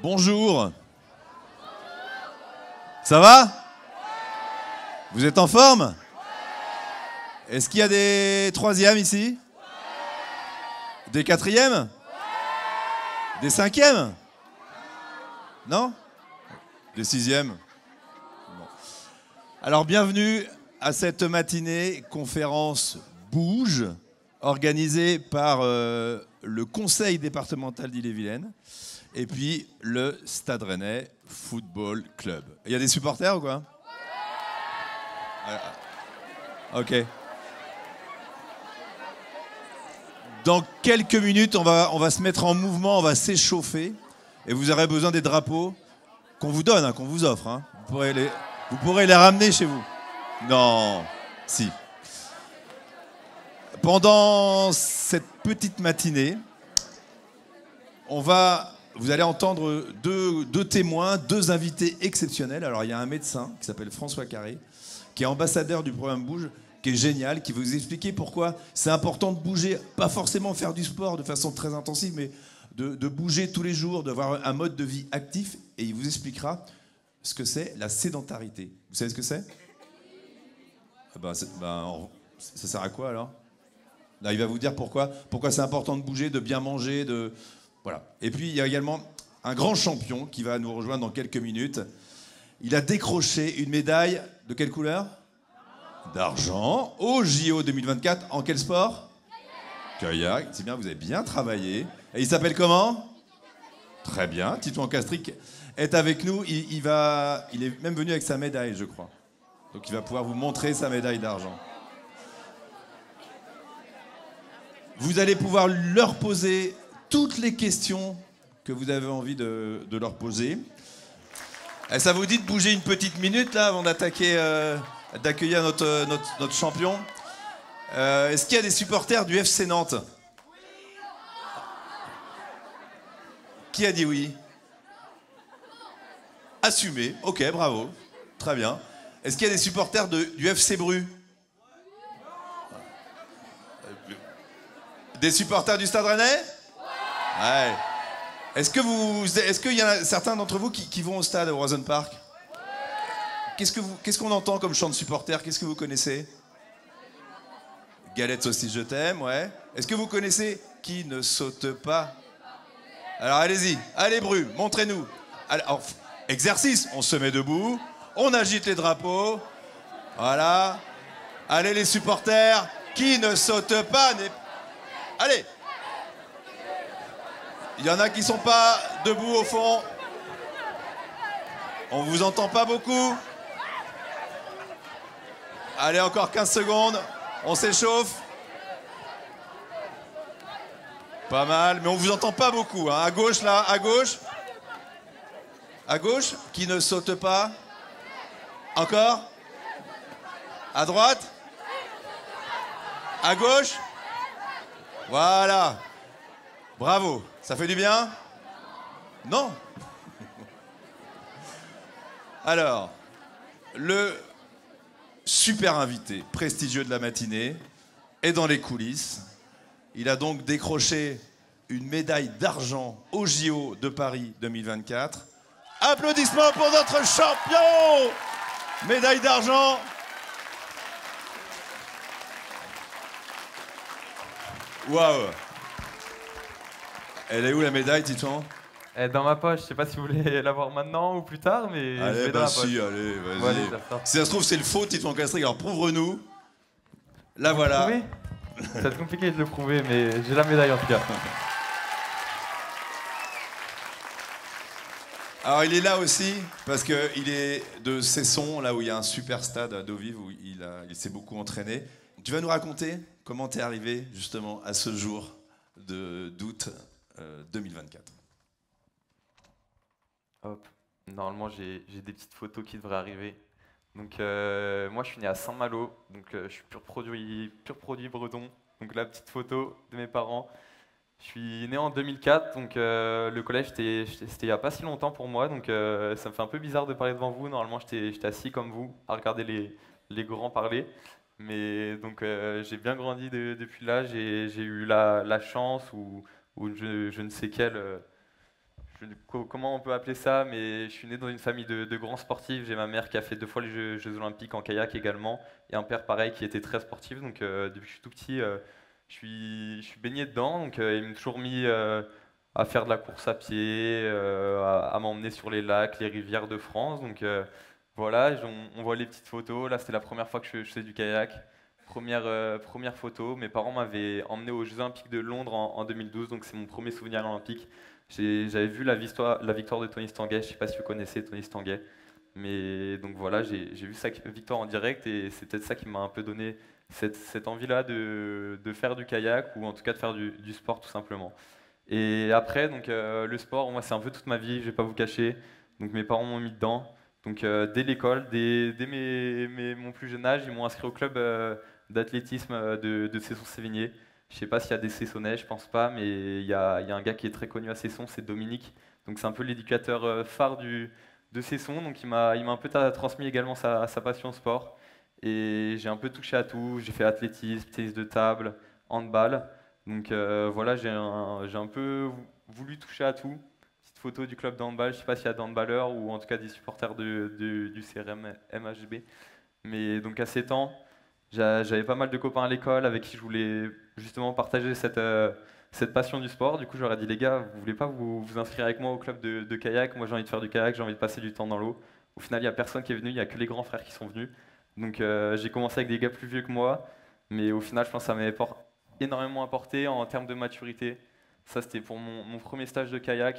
Bonjour. Ça va? Vous êtes en forme? Est-ce qu'il y a des troisièmes ici? Des quatrièmes? Des cinquièmes? Non? Des sixièmes? Bon. Alors bienvenue à cette matinée conférence Bouge, organisée par le conseil départemental d'Ille-et-Vilaine et puis le Stade Rennais Football Club. Il y a des supporters ou quoi? Ok. Dans quelques minutes, on va se mettre en mouvement, on va s'échauffer. Et vous aurez besoin des drapeaux qu'on vous donne, hein, qu'on vous offre. Hein. Vous pourrez les ramener chez vous. Non, si. Pendant cette petite matinée, vous allez entendre deux témoins, deux invités exceptionnels. Alors il y a un médecin qui s'appelle François Carré, qui est ambassadeur du programme Bouge, qui est génial, qui va vous expliquer pourquoi c'est important de bouger, pas forcément faire du sport de façon très intensive, mais de bouger tous les jours, d'avoir un mode de vie actif, et il vous expliquera ce que c'est la sédentarité. Vous savez ce que c'est? Ça sert à quoi alors? Là, il va vous dire pourquoi c'est important de bouger, de bien manger, voilà. Et puis il y a également un grand champion qui va nous rejoindre dans quelques minutes. Il a décroché une médaille de quelle couleur? D'argent au JO 2024. En quel sport? Kayak. C'est bien, vous avez bien travaillé. Et il s'appelle comment? Très bien. Titouan Castric est avec nous. Il est même venu avec sa médaille, je crois. Donc il va pouvoir vous montrer sa médaille d'argent. Vous allez pouvoir leur poser toutes les questions que vous avez envie de leur poser. Et ça vous dit de bouger une petite minute là avant d'accueillir notre champion? Est-ce qu'il y a des supporters du FC Nantes? Qui a dit oui? Assumé. Ok, bravo. Très bien. Est-ce qu'il y a des supporters du FC Bru? Des supporters du Stade Rennais? Ouais. Est-ce qu'il y en a certains d'entre vous qui vont au stade au Roison Park? Qu'est-ce qu'on entend comme chant de supporters? Qu'est-ce que vous connaissez? Galette saucisse je t'aime, ouais. Est-ce que vous connaissez Qui ne saute pas? Alors allez-y, allez Bru, montrez-nous. Alors, exercice, on se met debout, on agite les drapeaux. Voilà. Allez les supporters, qui ne saute pas Allez. Il y en a qui sont pas debout au fond. On vous entend pas beaucoup. Allez, encore 15 secondes. On s'échauffe. Pas mal, mais on vous entend pas beaucoup. Hein. À gauche, là, à gauche. À gauche, qui ne saute pas. Encore. À droite. À gauche. Voilà. Bravo. Ça fait du bien? Non? Alors, le super invité, prestigieux de la matinée, est dans les coulisses. Il a donc décroché une médaille d'argent au JO de Paris 2024. Applaudissements pour notre champion! Médaille d'argent. Waouh! Elle est où la médaille, Titouan? Elle est dans ma poche, je sais pas si vous voulez la voir maintenant ou plus tard, mais je allez, vais dans la poche. Allez, vas-y. Bon, allez, si ça se trouve, c'est le faux Titouan Castric, alors prouve-nous. La voilà. Ça va être compliqué de le prouver, mais j'ai la médaille en tout cas. Alors il est là aussi, parce qu'il est de Cesson, là où il y a un super stade à Deauville, où il s'est beaucoup entraîné. Tu vas nous raconter comment tu es arrivé justement à ce jour d'août 2024. Hop. Normalement, j'ai des petites photos qui devraient arriver. Donc, moi, je suis né à Saint-Malo, donc je suis pur produit breton. Donc, la petite photo de mes parents. Je suis né en 2004, donc le collège, c'était il n'y a pas si longtemps pour moi. Donc, ça me fait un peu bizarre de parler devant vous. Normalement, j'étais assis comme vous, à regarder les grands parler. Mais donc, j'ai bien grandi depuis là. J'ai eu la chance ou je ne sais quelle comment on peut appeler ça, mais je suis né dans une famille de grands sportifs. J'ai ma mère qui a fait 2 fois les Jeux Olympiques en kayak également, et un père pareil qui était très sportif. Donc depuis que je suis tout petit, je suis baigné dedans. Donc il m'a toujours mis à faire de la course à pied, à m'emmener sur les lacs, les rivières de France. Donc voilà, on voit les petites photos. Là, c'était la première fois que je faisais du kayak. Première photo, mes parents m'avaient emmené aux Jeux Olympiques de Londres en 2012, donc c'est mon premier souvenir olympique. J'avais vu la victoire de Tony Stanguet, je ne sais pas si vous connaissez Tony Stanguet, mais donc voilà, j'ai vu sa victoire en direct et c'est peut-être ça qui m'a un peu donné cette envie-là de faire du kayak ou en tout cas de faire du sport tout simplement. Et après, donc le sport, moi c'est un peu toute ma vie, je vais pas vous cacher, donc mes parents m'ont mis dedans. Donc dès l'école, dès mon plus jeune âge, ils m'ont inscrit au club d'athlétisme de Cesson-Sévigné. Je sais pas s'il y a des Cessonnais, je pense pas, mais il y a un gars qui est très connu à Cesson, c'est Dominique. Donc c'est un peu l'éducateur phare de Cesson. Donc il m'a un peu transmis également sa passion au sport. Et j'ai un peu touché à tout. J'ai fait athlétisme, tennis de table, handball. Donc voilà, j'ai un peu voulu toucher à tout. Petite photo du club de handball, je sais pas s'il y a des handballeurs ou en tout cas des supporters du CRM MHB. Mais donc à 7 ans, j'avais pas mal de copains à l'école avec qui je voulais justement partager cette passion du sport. Du coup, j'aurais dit, les gars, vous voulez pas vous inscrire avec moi au club de kayak? Moi, j'ai envie de faire du kayak, j'ai envie de passer du temps dans l'eau. Au final, il n'y a personne qui est venu, il n'y a que les grands frères qui sont venus. Donc, j'ai commencé avec des gars plus vieux que moi. Mais au final, je pense que ça m'avait énormément apporté en termes de maturité. Ça, c'était pour mon premier stage de kayak.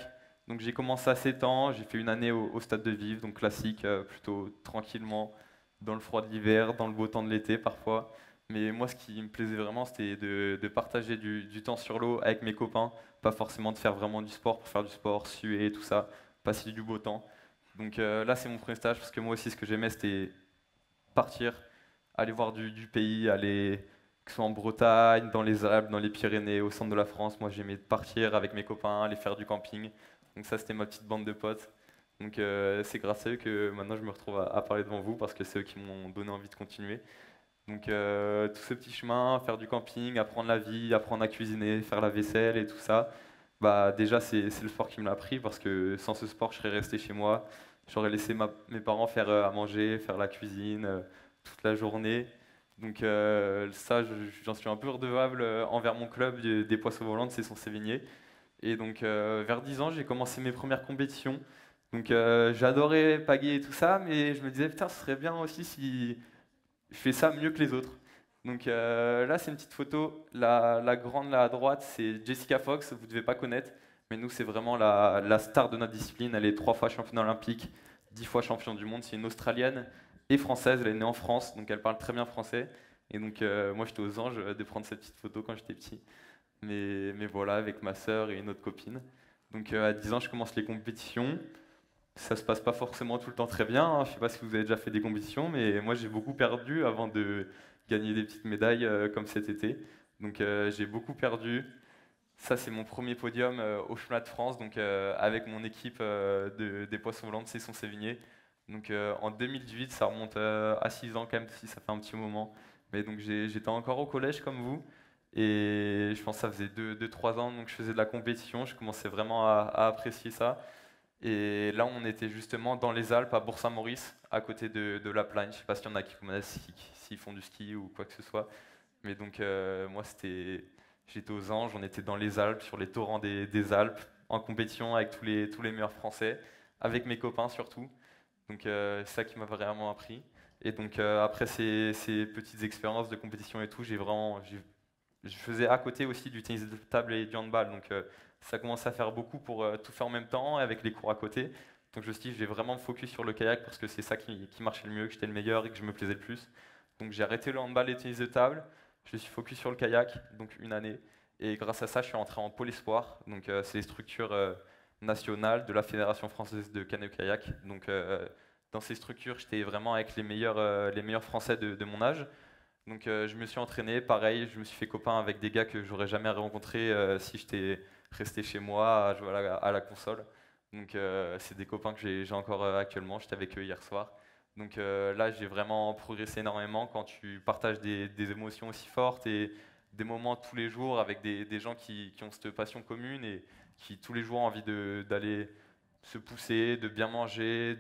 Donc, j'ai commencé à 7 ans, j'ai fait une année au stade de Vive, donc classique, plutôt tranquillement dans le froid de l'hiver, dans le beau temps de l'été parfois. Mais moi, ce qui me plaisait vraiment, c'était de partager du temps sur l'eau avec mes copains, pas forcément de faire vraiment du sport pour faire du sport, suer, tout ça, passer du beau temps. Donc là, c'est mon premier stage, parce que moi aussi, ce que j'aimais, c'était partir, aller voir du pays, aller, que ce soit en Bretagne, dans les Alpes, dans les Pyrénées, au centre de la France. Moi, j'aimais partir avec mes copains, aller faire du camping. Donc ça, c'était ma petite bande de potes. Donc c'est grâce à eux que maintenant je me retrouve à parler devant vous parce que c'est eux qui m'ont donné envie de continuer. Donc tout ce petit chemin, faire du camping, apprendre la vie, apprendre à cuisiner, faire la vaisselle et tout ça, bah déjà c'est le sport qui me l'a appris parce que sans ce sport je serais resté chez moi, j'aurais laissé mes parents faire à manger, faire la cuisine toute la journée. Donc ça j'en suis un peu redevable envers mon club des Poissons Volants de Cesson-Sévigné. Et donc vers 10 ans j'ai commencé mes premières compétitions. Donc j'adorais pagayer et tout ça, mais je me disais, putain, ce serait bien aussi si je fais ça mieux que les autres. Donc là, c'est une petite photo. La grande là à droite, c'est Jessica Fox, vous ne devez pas connaître, mais nous, c'est vraiment la star de notre discipline. Elle est 3 fois championne olympique, 10 fois championne du monde. C'est une Australienne et française, elle est née en France, donc elle parle très bien français. Et donc moi, j'étais aux anges de prendre cette petite photo quand j'étais petit. Mais voilà, avec ma sœur et une autre copine. Donc à 10 ans, je commence les compétitions. Ça se passe pas forcément tout le temps très bien, hein. Je sais pas si vous avez déjà fait des compétitions, mais moi j'ai beaucoup perdu avant de gagner des petites médailles comme cet été. Donc j'ai beaucoup perdu. Ça c'est mon premier podium au championnat de France, donc avec mon équipe des Poissons Volants de Cesson-Sévigné. Donc en 2018, ça remonte à 6 ans quand même, si ça fait un petit moment. Mais donc j'étais encore au collège comme vous. Et je pense que ça faisait 2-3 ans donc je faisais de la compétition, je commençais vraiment à apprécier ça. Et là, on était justement dans les Alpes, à Bourg-Saint-Maurice, à côté de La Plagne. Je ne sais pas s'il y en a qui connaissent, s'ils font du ski ou quoi que ce soit. Mais donc, moi, j'étais aux Anges, on était dans les Alpes, sur les torrents des Alpes, en compétition avec tous les meilleurs Français, avec mes copains surtout. Donc, c'est ça qui m'a vraiment appris. Et donc, après ces petites expériences de compétition et tout, je faisais à côté aussi du tennis de table et du handball. Donc, ça commence à faire beaucoup pour tout faire en même temps avec les cours à côté. Donc je me suis dit, je vais vraiment me focus sur le kayak parce que c'est ça qui marchait le mieux, que j'étais le meilleur et que je me plaisais le plus. Donc j'ai arrêté le handball et le tennis de table. Je suis focus sur le kayak, donc une année. Et grâce à ça, je suis entré en Pôle Espoir. Donc c'est les structures nationales de la Fédération française de canoë-kayak. Donc dans ces structures, j'étais vraiment avec les meilleurs Français de mon âge. Donc je me suis entraîné, pareil, je me suis fait copain avec des gars que j'aurais jamais rencontrés si j'étais resté chez moi à jouer à la console. Donc c'est des copains que j'ai encore actuellement, j'étais avec eux hier soir. Donc là j'ai vraiment progressé énormément quand tu partages des émotions aussi fortes et des moments tous les jours avec des gens qui ont cette passion commune et qui tous les jours ont envie d'aller se pousser, de bien manger,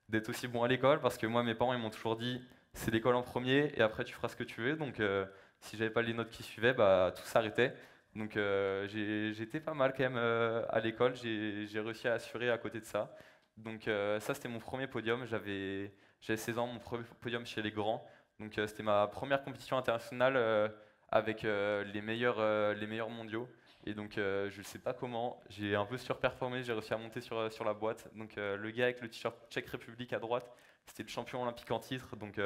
d'être aussi bon à l'école. Parce que moi, mes parents, ils m'ont toujours dit, c'est l'école en premier et après tu feras ce que tu veux. Donc si j'avais pas les notes qui suivaient, bah, tout s'arrêtait. Donc j'étais pas mal quand même à l'école, j'ai réussi à assurer à côté de ça. Donc ça c'était mon premier podium, j'avais 16 ans, mon premier podium chez les grands. Donc c'était ma première compétition internationale avec les meilleurs mondiaux. Et donc je ne sais pas comment, j'ai un peu surperformé, j'ai réussi à monter sur la boîte. Donc le gars avec le t-shirt Tchèque République à droite, c'était le champion olympique en titre. Donc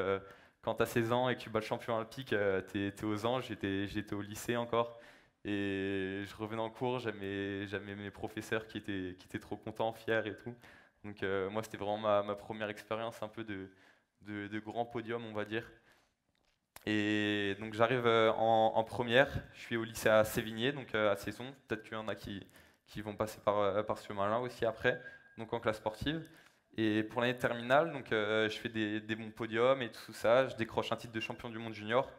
quand tu as 16 ans et que tu bats le champion olympique, t'es aux anges, j'étais au lycée encore. Et je revenais en cours, j'aimais mes professeurs qui étaient trop contents, fiers et tout. Donc moi, c'était vraiment ma première expérience un peu de grand podium, on va dire. Et donc j'arrive en première, je suis au lycée à Sévigné, donc à Cesson. Peut-être qu'il y en a qui vont passer par ce chemin-là aussi après, donc en classe sportive. Et pour l'année de terminale, donc, je fais des bons podiums et tout ça, je décroche un titre de champion du monde junior.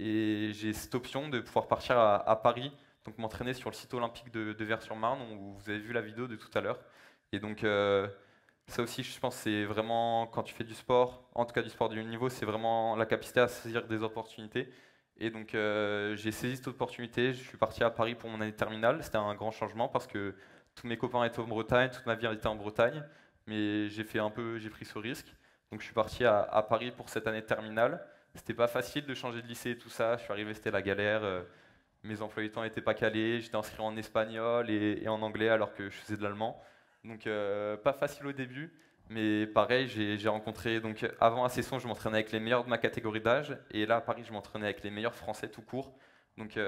Et j'ai cette option de pouvoir partir à Paris, donc m'entraîner sur le site olympique de Vers-sur-Marne, où vous avez vu la vidéo de tout à l'heure. Et donc ça aussi, je pense, c'est vraiment quand tu fais du sport, en tout cas du sport de haut niveau, c'est vraiment la capacité à saisir des opportunités. Et donc j'ai saisi cette opportunité, je suis parti à Paris pour mon année terminale. C'était un grand changement parce que tous mes copains étaient en Bretagne, toute ma vie était en Bretagne, mais j'ai pris ce risque. Donc je suis parti à Paris pour cette année terminale. C'était pas facile de changer de lycée et tout ça. Je suis arrivé, c'était la galère. Mes emplois du temps n'étaient pas calés. J'étais inscrit en espagnol et en anglais alors que je faisais de l'allemand. Donc pas facile au début, mais pareil, j'ai rencontré, donc avant à Cesson, je m'entraînais avec les meilleurs de ma catégorie d'âge, et là à Paris, je m'entraînais avec les meilleurs français tout court. Donc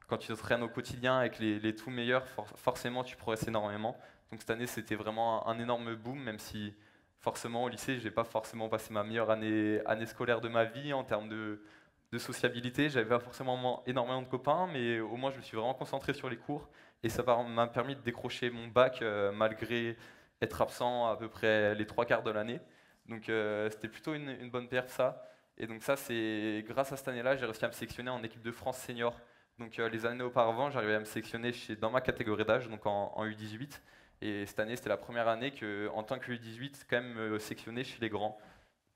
quand tu t'entraînes au quotidien avec les tout meilleurs, forcément tu progresses énormément. Donc cette année, c'était vraiment un énorme boom, même si forcément au lycée, j'ai pas forcément passé ma meilleure année scolaire de ma vie en termes de sociabilité. J'avais pas forcément énormément de copains, mais au moins je me suis vraiment concentré sur les cours. Et ça m'a permis de décrocher mon bac malgré être absent à peu près les trois quarts de l'année. Donc c'était plutôt une bonne perf ça. Et donc ça, c'est grâce à cette année-là, j'ai réussi à me sélectionner en équipe de France senior. Donc les années auparavant, j'arrivais à me sélectionner dans ma catégorie d'âge, donc en U18. Et cette année, c'était la première année que, en tant que U18, quand même me sélectionner chez les grands,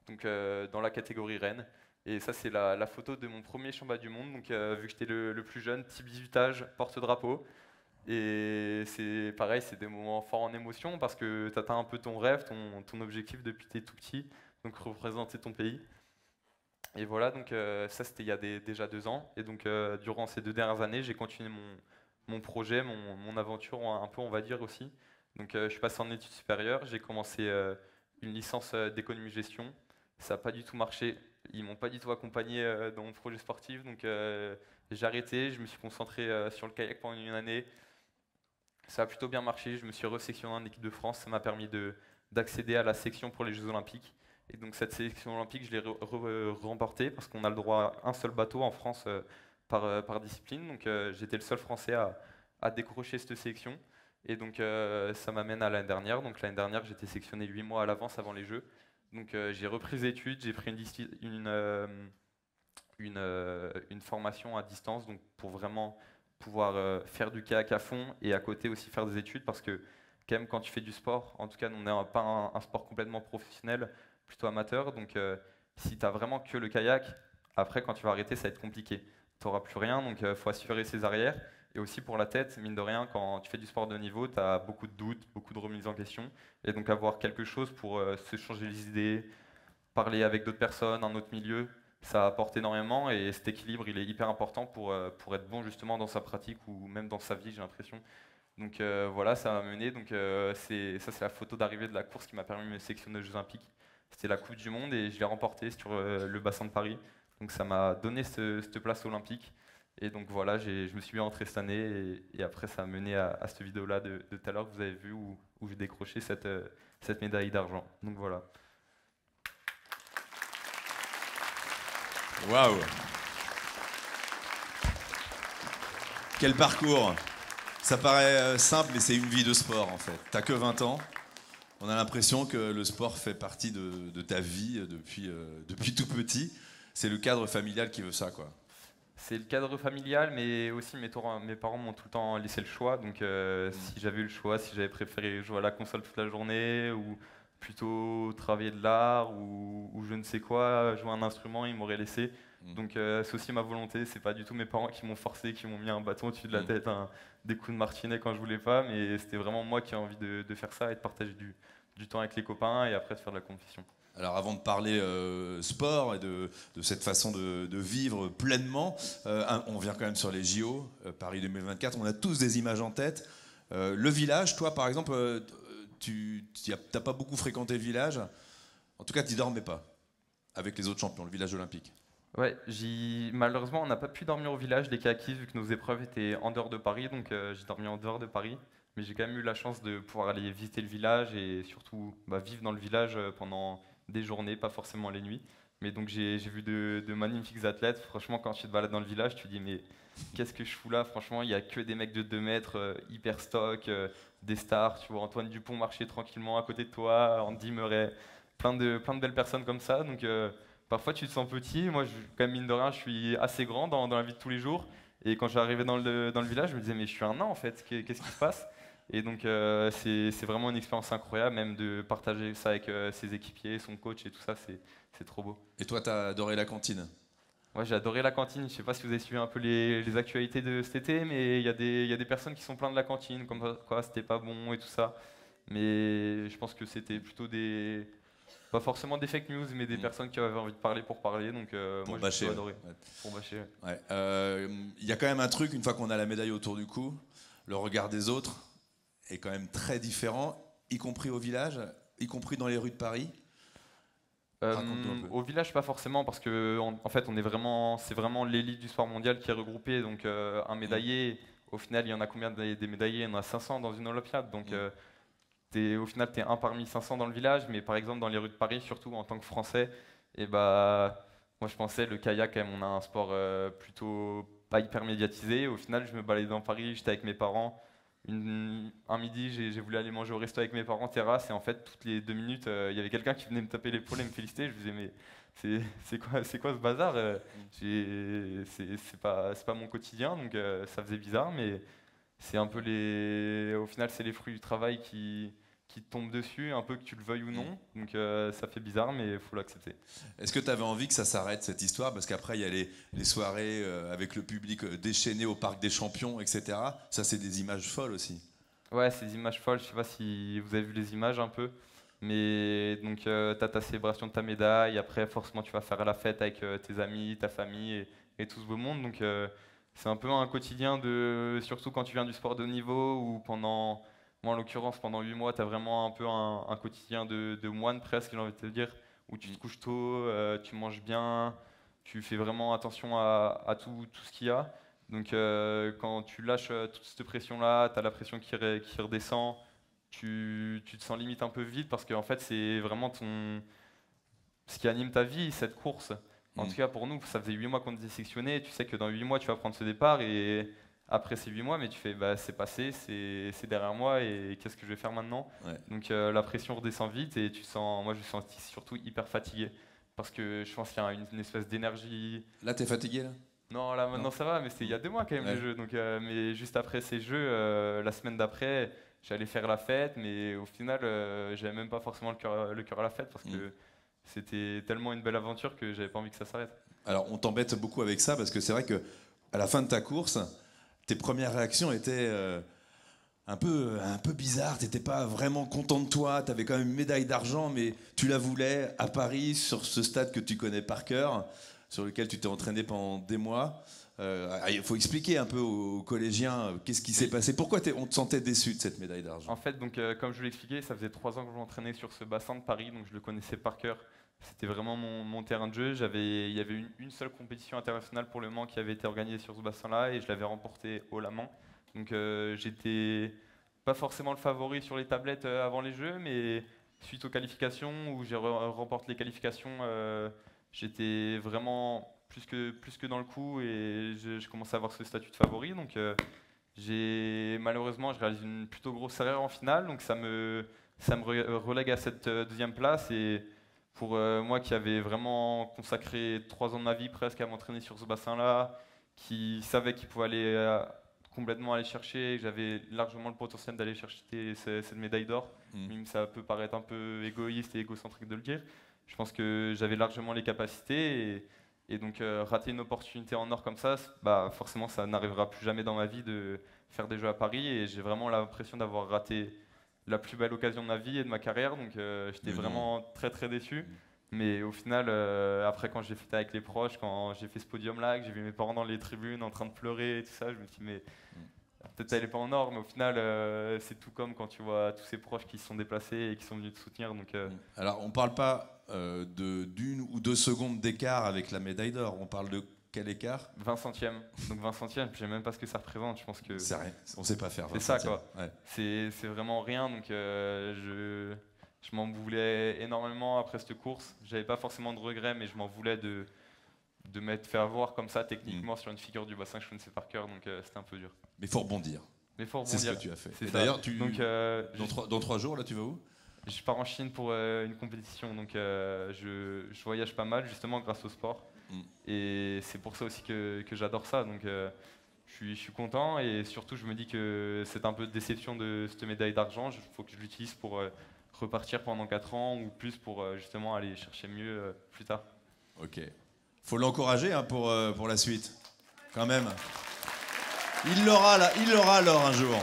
donc dans la catégorie reine. Et ça, c'est la photo de mon premier championnat du monde. Donc vu que j'étais le plus jeune, type 18 âge, porte-drapeau. Et c'est pareil, c'est des moments forts en émotion parce que tu atteins un peu ton rêve, ton objectif depuis que tu es tout petit, donc représenter ton pays. Et voilà, donc ça c'était il y a déjà 2 ans. Et donc durant ces 2 dernières années, j'ai continué mon projet, mon aventure un peu, on va dire aussi. Donc je suis passé en études supérieures, j'ai commencé une licence d'économie-gestion. Ça n'a pas du tout marché, ils m'ont pas du tout accompagné dans mon projet sportif, donc j'ai arrêté, je me suis concentré sur le kayak pendant une année. Ça a plutôt bien marché, je me suis resectionné en équipe de France, ça m'a permis d'accéder à la section pour les Jeux Olympiques. Et donc cette sélection olympique, je l'ai remportée parce qu'on a le droit à un seul bateau en France par discipline. Donc j'étais le seul Français à décrocher cette sélection. Et donc ça m'amène à l'année dernière. Donc l'année dernière, j'étais sélectionné 8 mois à l'avance avant les Jeux. Donc j'ai repris les études, j'ai pris une formation à distance donc pour vraiment pouvoir faire du kayak à fond et à côté aussi faire des études parce que quand même quand tu fais du sport, en tout cas on n'est pas un sport complètement professionnel, plutôt amateur, donc si tu as vraiment que le kayak, après quand tu vas arrêter ça va être compliqué. Tu n'auras plus rien, donc il faut assurer ses arrières. Et aussi pour la tête, mine de rien, quand tu fais du sport de haut niveau, tu as beaucoup de doutes, beaucoup de remises en question. Et donc avoir quelque chose pour se changer les idées, parler avec d'autres personnes, un autre milieu, ça apporte énormément et cet équilibre il est hyper important pour être bon justement dans sa pratique ou même dans sa vie, j'ai l'impression. Donc voilà, ça m'a mené. Donc c'est la photo d'arrivée de la course qui m'a permis de me sélectionner aux Jeux Olympiques. C'était la Coupe du Monde et je l'ai remportée sur le bassin de Paris. Donc ça m'a donné cette place olympique. Et donc voilà, je me suis bien entré cette année et après ça a mené à cette vidéo-là de tout à l'heure que vous avez vu où j'ai décroché cette médaille d'argent. Donc voilà. Waouh! Quel parcours! Ça paraît simple, mais c'est une vie de sport en fait. T'as que 20 ans. On a l'impression que le sport fait partie de ta vie depuis tout petit. C'est le cadre familial qui veut ça, quoi. C'est le cadre familial, mais aussi mes parents m'ont tout le temps laissé le choix. Donc, si j'avais eu le choix, si j'avais préféré jouer à la console toute la journée, ou plutôt travailler de l'art, ou je ne sais quoi, jouer un instrument, ils m'auraient laissé. Donc, c'est aussi ma volonté. C'est pas du tout mes parents qui m'ont forcé, qui m'ont mis un bâton au-dessus de la tête, des coups de martinet quand je voulais pas. Mais c'était vraiment moi qui ai envie de faire ça et de partager du temps avec les copains et après de faire de la compétition. Alors avant de parler sport et de cette façon de vivre pleinement, on vient quand même sur les JO, Paris 2024, on a tous des images en tête. Le village, toi par exemple, tu n'as pas beaucoup fréquenté le village, en tout cas tu n'y dormais pas avec les autres champions, le village olympique. Ouais, malheureusement, on n'a pas pu dormir au village des Kaki vu que nos épreuves étaient en dehors de Paris, donc j'ai dormi en dehors de Paris. Mais j'ai quand même eu la chance de pouvoir aller visiter le village et surtout vivre dans le village pendant des journées, pas forcément les nuits. Mais donc j'ai vu de magnifiques athlètes. Franchement, quand tu te balades dans le village, tu te dis mais qu'est-ce que je fous là? Franchement, il n'y a que des mecs de 2 mètres, hyper stock, des stars. Tu vois Antoine Dupont marcher tranquillement à côté de toi, Andy Murray, plein de belles personnes comme ça. Donc parfois tu te sens petit. Moi, quand même, mine de rien, je suis assez grand dans la vie de tous les jours. Et quand j'arrivais dans le village, je me disais mais je suis un nain en fait. Qu'est-ce qui se passe? Et donc c'est vraiment une expérience incroyable, même de partager ça avec ses équipiers, son coach et tout ça, c'est trop beau. Et toi, tu as adoré la cantine? Moi j'ai adoré la cantine, je ne sais pas si vous avez suivi un peu les actualités de cet été, mais il y a des personnes qui sont plaintes de la cantine, comme quoi c'était pas bon et tout ça. Mais je pense que c'était plutôt pas forcément des fake news, mais des personnes qui avaient envie de parler pour parler, donc moi j'ai plutôt adoré. Ouais. Pour bâcher. Ouais. Y a quand même un truc, une fois qu'on a la médaille autour du cou, le regard des autres est quand même très différent, y compris au village, y compris dans les rues de Paris. Raconte-nous un peu. Au village, pas forcément, parce que en fait, c'est vraiment l'élite du sport mondial qui est regroupée. Donc, un médaillé, au final, il y en a combien des médaillés? Il y en a 500 dans une Olympiade. Donc, au final, tu es un parmi 500 dans le village. Mais par exemple, dans les rues de Paris, surtout en tant que Français, et moi, je pensais, le kayak, quand même, on a un sport plutôt pas hyper médiatisé. Au final, je me baladais dans Paris, j'étais avec mes parents. Un midi, j'ai voulu aller manger au resto avec mes parents, terrasse, et en fait, toutes les 2 minutes, il y avait quelqu'un qui venait me taper l'épaule et me féliciter. Je me disais, mais c'est quoi ce bazar? C'est pas mon quotidien, donc ça faisait bizarre, mais c'est un peu au final, c'est les fruits du travail qui te tombent dessus, un peu que tu le veuilles ou non. Donc ça fait bizarre, mais il faut l'accepter. Est-ce que tu avais envie que ça s'arrête, cette histoire? Parce qu'après, il y a les soirées avec le public déchaîné au Parc des Champions, etc. Ça, c'est des images folles aussi. Ouais, ces images folles, je sais pas si vous avez vu les images un peu, mais donc tu as ta célébration de ta médaille, après forcément tu vas faire la fête avec tes amis, ta famille et tout ce beau monde. Donc c'est un peu un quotidien surtout quand tu viens du sport de haut niveau ou moi en l'occurrence pendant 8 mois, tu as vraiment un peu un quotidien de moine presque, j'ai envie de te dire, où tu te couches tôt, tu manges bien, tu fais vraiment attention à tout ce qu'il y a. Donc quand tu lâches toute cette pression-là, tu as la pression qui redescend, tu te sens limite un peu vide parce qu'en fait c'est vraiment ce qui anime ta vie, cette course. En tout cas pour nous, ça faisait 8 mois qu'on était sectionnés, tu sais que dans 8 mois tu vas prendre ce départ et après ces 8 mois, mais tu fais c'est passé, c'est derrière moi et qu'est-ce que je vais faire maintenant? Ouais. Donc la pression redescend vite et moi je me sens surtout hyper fatigué parce que je pense qu'il y a une espèce d'énergie. Là, t'es fatigué, là? Non, là maintenant Non. ça va, mais c'était il y a 2 mois quand même Ouais. les jeux. Donc, mais juste après ces jeux, la semaine d'après, j'allais faire la fête, mais au final, j'avais même pas forcément le cœur à la fête parce que c'était tellement une belle aventure que j'avais pas envie que ça s'arrête. Alors, on t'embête beaucoup avec ça parce que c'est vrai que à la fin de ta course, tes premières réactions étaient un peu bizarres. T'étais pas vraiment content de toi. T'avais quand même une médaille d'argent, mais tu la voulais à Paris, sur ce stade que tu connais par cœur, sur lequel tu t'es entraîné pendant des mois. Il faut expliquer un peu aux collégiens qu'est-ce qui s'est passé. Pourquoi on te sentait déçu de cette médaille d'argent? En fait, donc, comme je vous l'ai expliqué, ça faisait 3 ans que je m'entraînais sur ce bassin de Paris, donc je le connaissais par cœur. C'était vraiment mon terrain de jeu. Il y avait une seule compétition internationale pour le Mans qui avait été organisée sur ce bassin-là et je l'avais remporté haut la main. Donc j'étais pas forcément le favori sur les tablettes avant les Jeux, mais suite aux qualifications où j'ai remporté les qualifications, j'étais vraiment plus que dans le coup et je commençais à avoir ce statut de favori. Donc malheureusement, je réalise une plutôt grosse erreur en finale, donc ça me relègue à cette deuxième place. Et pour moi qui avait vraiment consacré 3 ans de ma vie presque à m'entraîner sur ce bassin-là, qui savait qu'il pouvait aller complètement aller chercher, que j'avais largement le potentiel d'aller chercher cette médaille d'or, même si ça peut paraître un peu égoïste et égocentrique de le dire. Je pense que j'avais largement les capacités et donc rater une opportunité en or comme ça, bah, forcément ça n'arrivera plus jamais dans ma vie de faire des Jeux à Paris et j'ai vraiment l'impression d'avoir raté la plus belle occasion de ma vie et de ma carrière, donc j'étais vraiment très très déçu. Mais au final, après quand j'ai fêté avec les proches, quand j'ai fait ce podium-là, que j'ai vu mes parents dans les tribunes en train de pleurer et tout ça, je me suis dit mais peut-être elle n'est pas en or, mais au final c'est tout comme quand tu vois tous ces proches qui se sont déplacés et qui sont venus te soutenir. Donc, Alors on parle pas d'une ou 2 secondes d'écart avec la médaille d'or, on parle de quel écart? 20 centièmes. Donc 20 centièmes, je sais même pas ce que ça représente. Je pense que c'est rien, on sait pas faire. C'est ça quoi. Ouais. C'est vraiment rien. Donc je m'en voulais énormément après cette course. J'avais pas forcément de regrets, mais je m'en voulais de m'être fait avoir comme ça techniquement sur une figure du bassin que je connaissais par cœur. Donc c'était un peu dur. Mais faut rebondir. C'est ce que tu as fait. Et d'ailleurs, dans 3 jours, là, tu vas où? Je pars en Chine pour une compétition. Donc je voyage pas mal justement grâce au sport. Et c'est pour ça aussi que j'adore ça. Donc je suis content et surtout je me dis que c'est un peu de déception de cette médaille d'argent. Il faut que je l'utilise pour repartir pendant 4 ans ou plus pour justement aller chercher mieux plus tard. Ok. Faut l'encourager hein, pour la suite. Quand même. Il l'aura alors un jour.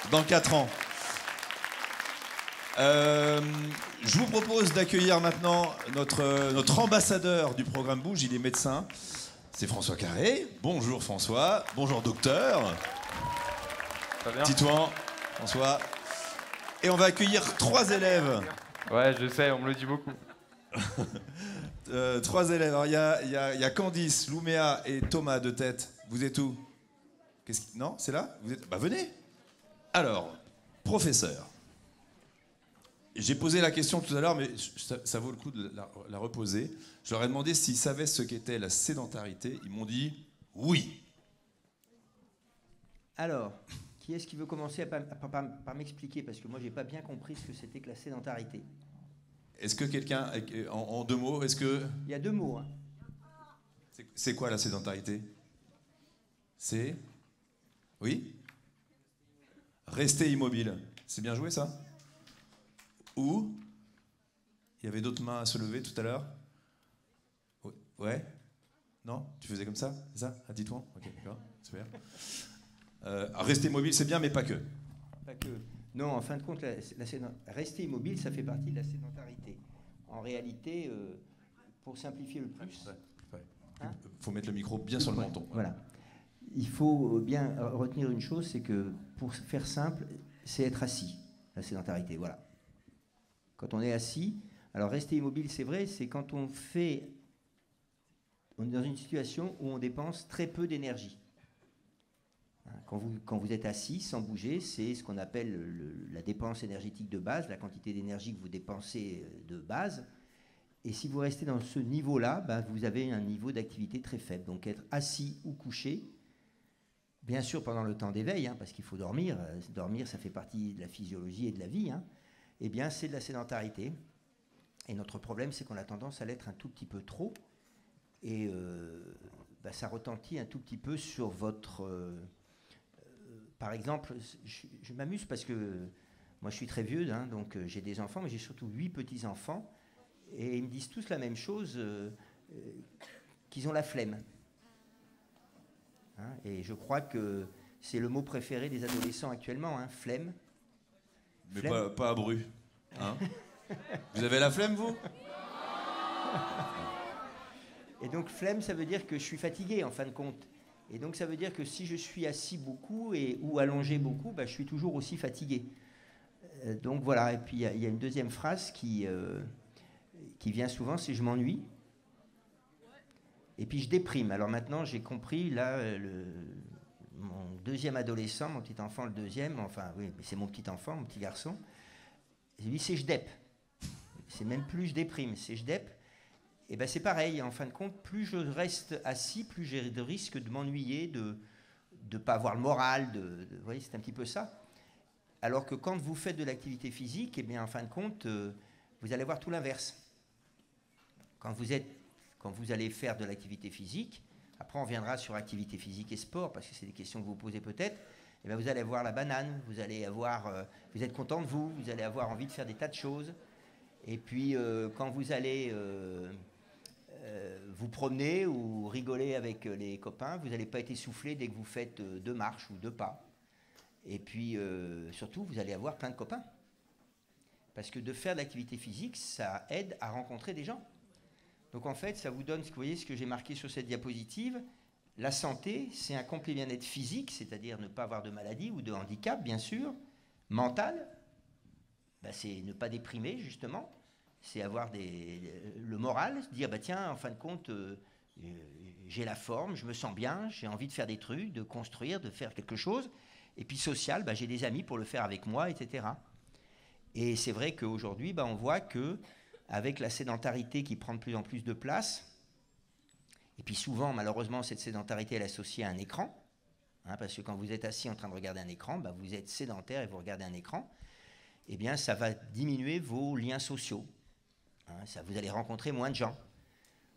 Dans 4 ans. Je vous propose d'accueillir maintenant notre ambassadeur du programme Bouge, il est médecin. C'est François Carré. Bonjour François. Bonjour docteur. Ça va bien. Titouan, François. Et on va accueillir 3 élèves. Ouais, je sais, on me le dit beaucoup. 3 élèves. Alors, il y a Candice, Louméa et Thomas de tête. Vous êtes où? Non, c'est là? Vous êtes... Bah venez. Alors, professeur. J'ai posé la question tout à l'heure, mais ça vaut le coup de la reposer. Je leur ai demandé s'ils savaient ce qu'était la sédentarité. Ils m'ont dit oui. Alors, qui est-ce qui veut commencer par m'expliquer? Parce que moi, j'ai pas bien compris ce que c'était que la sédentarité. Est-ce que quelqu'un, en 2 mots, est-ce que... Il y a 2 mots. Hein. C'est quoi la sédentarité? C'est... Oui? Rester immobile. C'est bien joué, ça? Ou il y avait d'autres mains à se lever tout à l'heure? Ouais? Non? Tu faisais comme ça? C'est ça? À Titouan? Ok, d'accord, super. Rester immobile, c'est bien, mais pas que. Pas que. Non, en fin de compte, rester immobile, ça fait partie de la sédentarité. En réalité, pour simplifier le plus... Il faut mettre le micro bien sur le menton. Voilà. Il faut bien retenir une chose, c'est que, pour faire simple, c'est être assis, la sédentarité, voilà. Quand on est assis, alors rester immobile, c'est vrai, c'est quand on est dans une situation où on dépense très peu d'énergie. Quand vous êtes assis, sans bouger, c'est ce qu'on appelle la dépense énergétique de base, la quantité d'énergie que vous dépensez de base. Et si vous restez dans ce niveau-là, ben vous avez un niveau d'activité très faible. Donc être assis ou couché, bien sûr pendant le temps d'éveil, hein, parce qu'il faut dormir. Dormir, ça fait partie de la physiologie et de la vie. Hein. Eh bien, c'est de la sédentarité. Et notre problème, c'est qu'on a tendance à l'être un tout petit peu trop. Et ça retentit un tout petit peu sur votre... par exemple, je m'amuse parce que moi, je suis très vieux, hein, donc j'ai des enfants, mais j'ai surtout 8 petits-enfants. Et ils me disent tous la même chose, qu'ils ont la flemme. Hein, et je crois que c'est le mot préféré des adolescents actuellement, hein, flemme. Mais pas abru. Hein. Vous avez la flemme, vous? Et donc, flemme, ça veut dire que je suis fatigué, en fin de compte. Et donc, ça veut dire que si je suis assis beaucoup ou allongé beaucoup, je suis toujours aussi fatigué. Donc, voilà. Et puis, il y a une deuxième phrase qui vient souvent, c'est « je m'ennuie ». Et puis, je déprime. Alors maintenant, j'ai compris, là, mon deuxième adolescent, mon petit enfant, le deuxième, enfin, oui, c'est mon petit enfant, mon petit garçon, lui, c'est « je dep ». C'est même plus « je déprime », c'est « je dep ». Et bien, c'est pareil, en fin de compte, plus je reste assis, plus j'ai de risque de m'ennuyer, de ne pas avoir le moral, vous voyez, c'est un petit peu ça. Alors que quand vous faites de l'activité physique, eh bien, en fin de compte, vous allez voir tout l'inverse. Quand vous allez faire de l'activité physique, Après, on reviendra sur activité physique et sport, parce que c'est des questions que vous posez peut-être. Et bien, vous allez avoir la banane, vous allez avoir, vous êtes content de vous, vous allez avoir envie de faire des tas de choses. Et puis, quand vous allez vous promener ou rigoler avec les copains, vous n'allez pas être essoufflé dès que vous faites 2 marches ou 2 pas. Et puis, surtout, vous allez avoir plein de copains. Parce que de faire de l'activité physique, ça aide à rencontrer des gens. Donc en fait, ça vous donne, vous voyez ce que j'ai marqué sur cette diapositive, la santé, c'est un complet bien-être physique, c'est-à-dire ne pas avoir de maladie ou de handicap, bien sûr. Mental, ben c'est ne pas déprimer, justement. C'est avoir le moral, se dire, bah tiens, en fin de compte, j'ai la forme, je me sens bien, j'ai envie de faire des trucs, de construire, de faire quelque chose. Et puis social, bah, j'ai des amis pour le faire avec moi, etc. Et c'est vrai qu'aujourd'hui, bah, on voit que avec la sédentarité qui prend de plus en plus de place, et puis souvent, malheureusement, cette sédentarité elle est associée à un écran, hein, parce que quand vous êtes assis en train de regarder un écran, bah, vous êtes sédentaire et vous regardez un écran, eh bien, ça va diminuer vos liens sociaux. Hein, vous allez rencontrer moins de gens.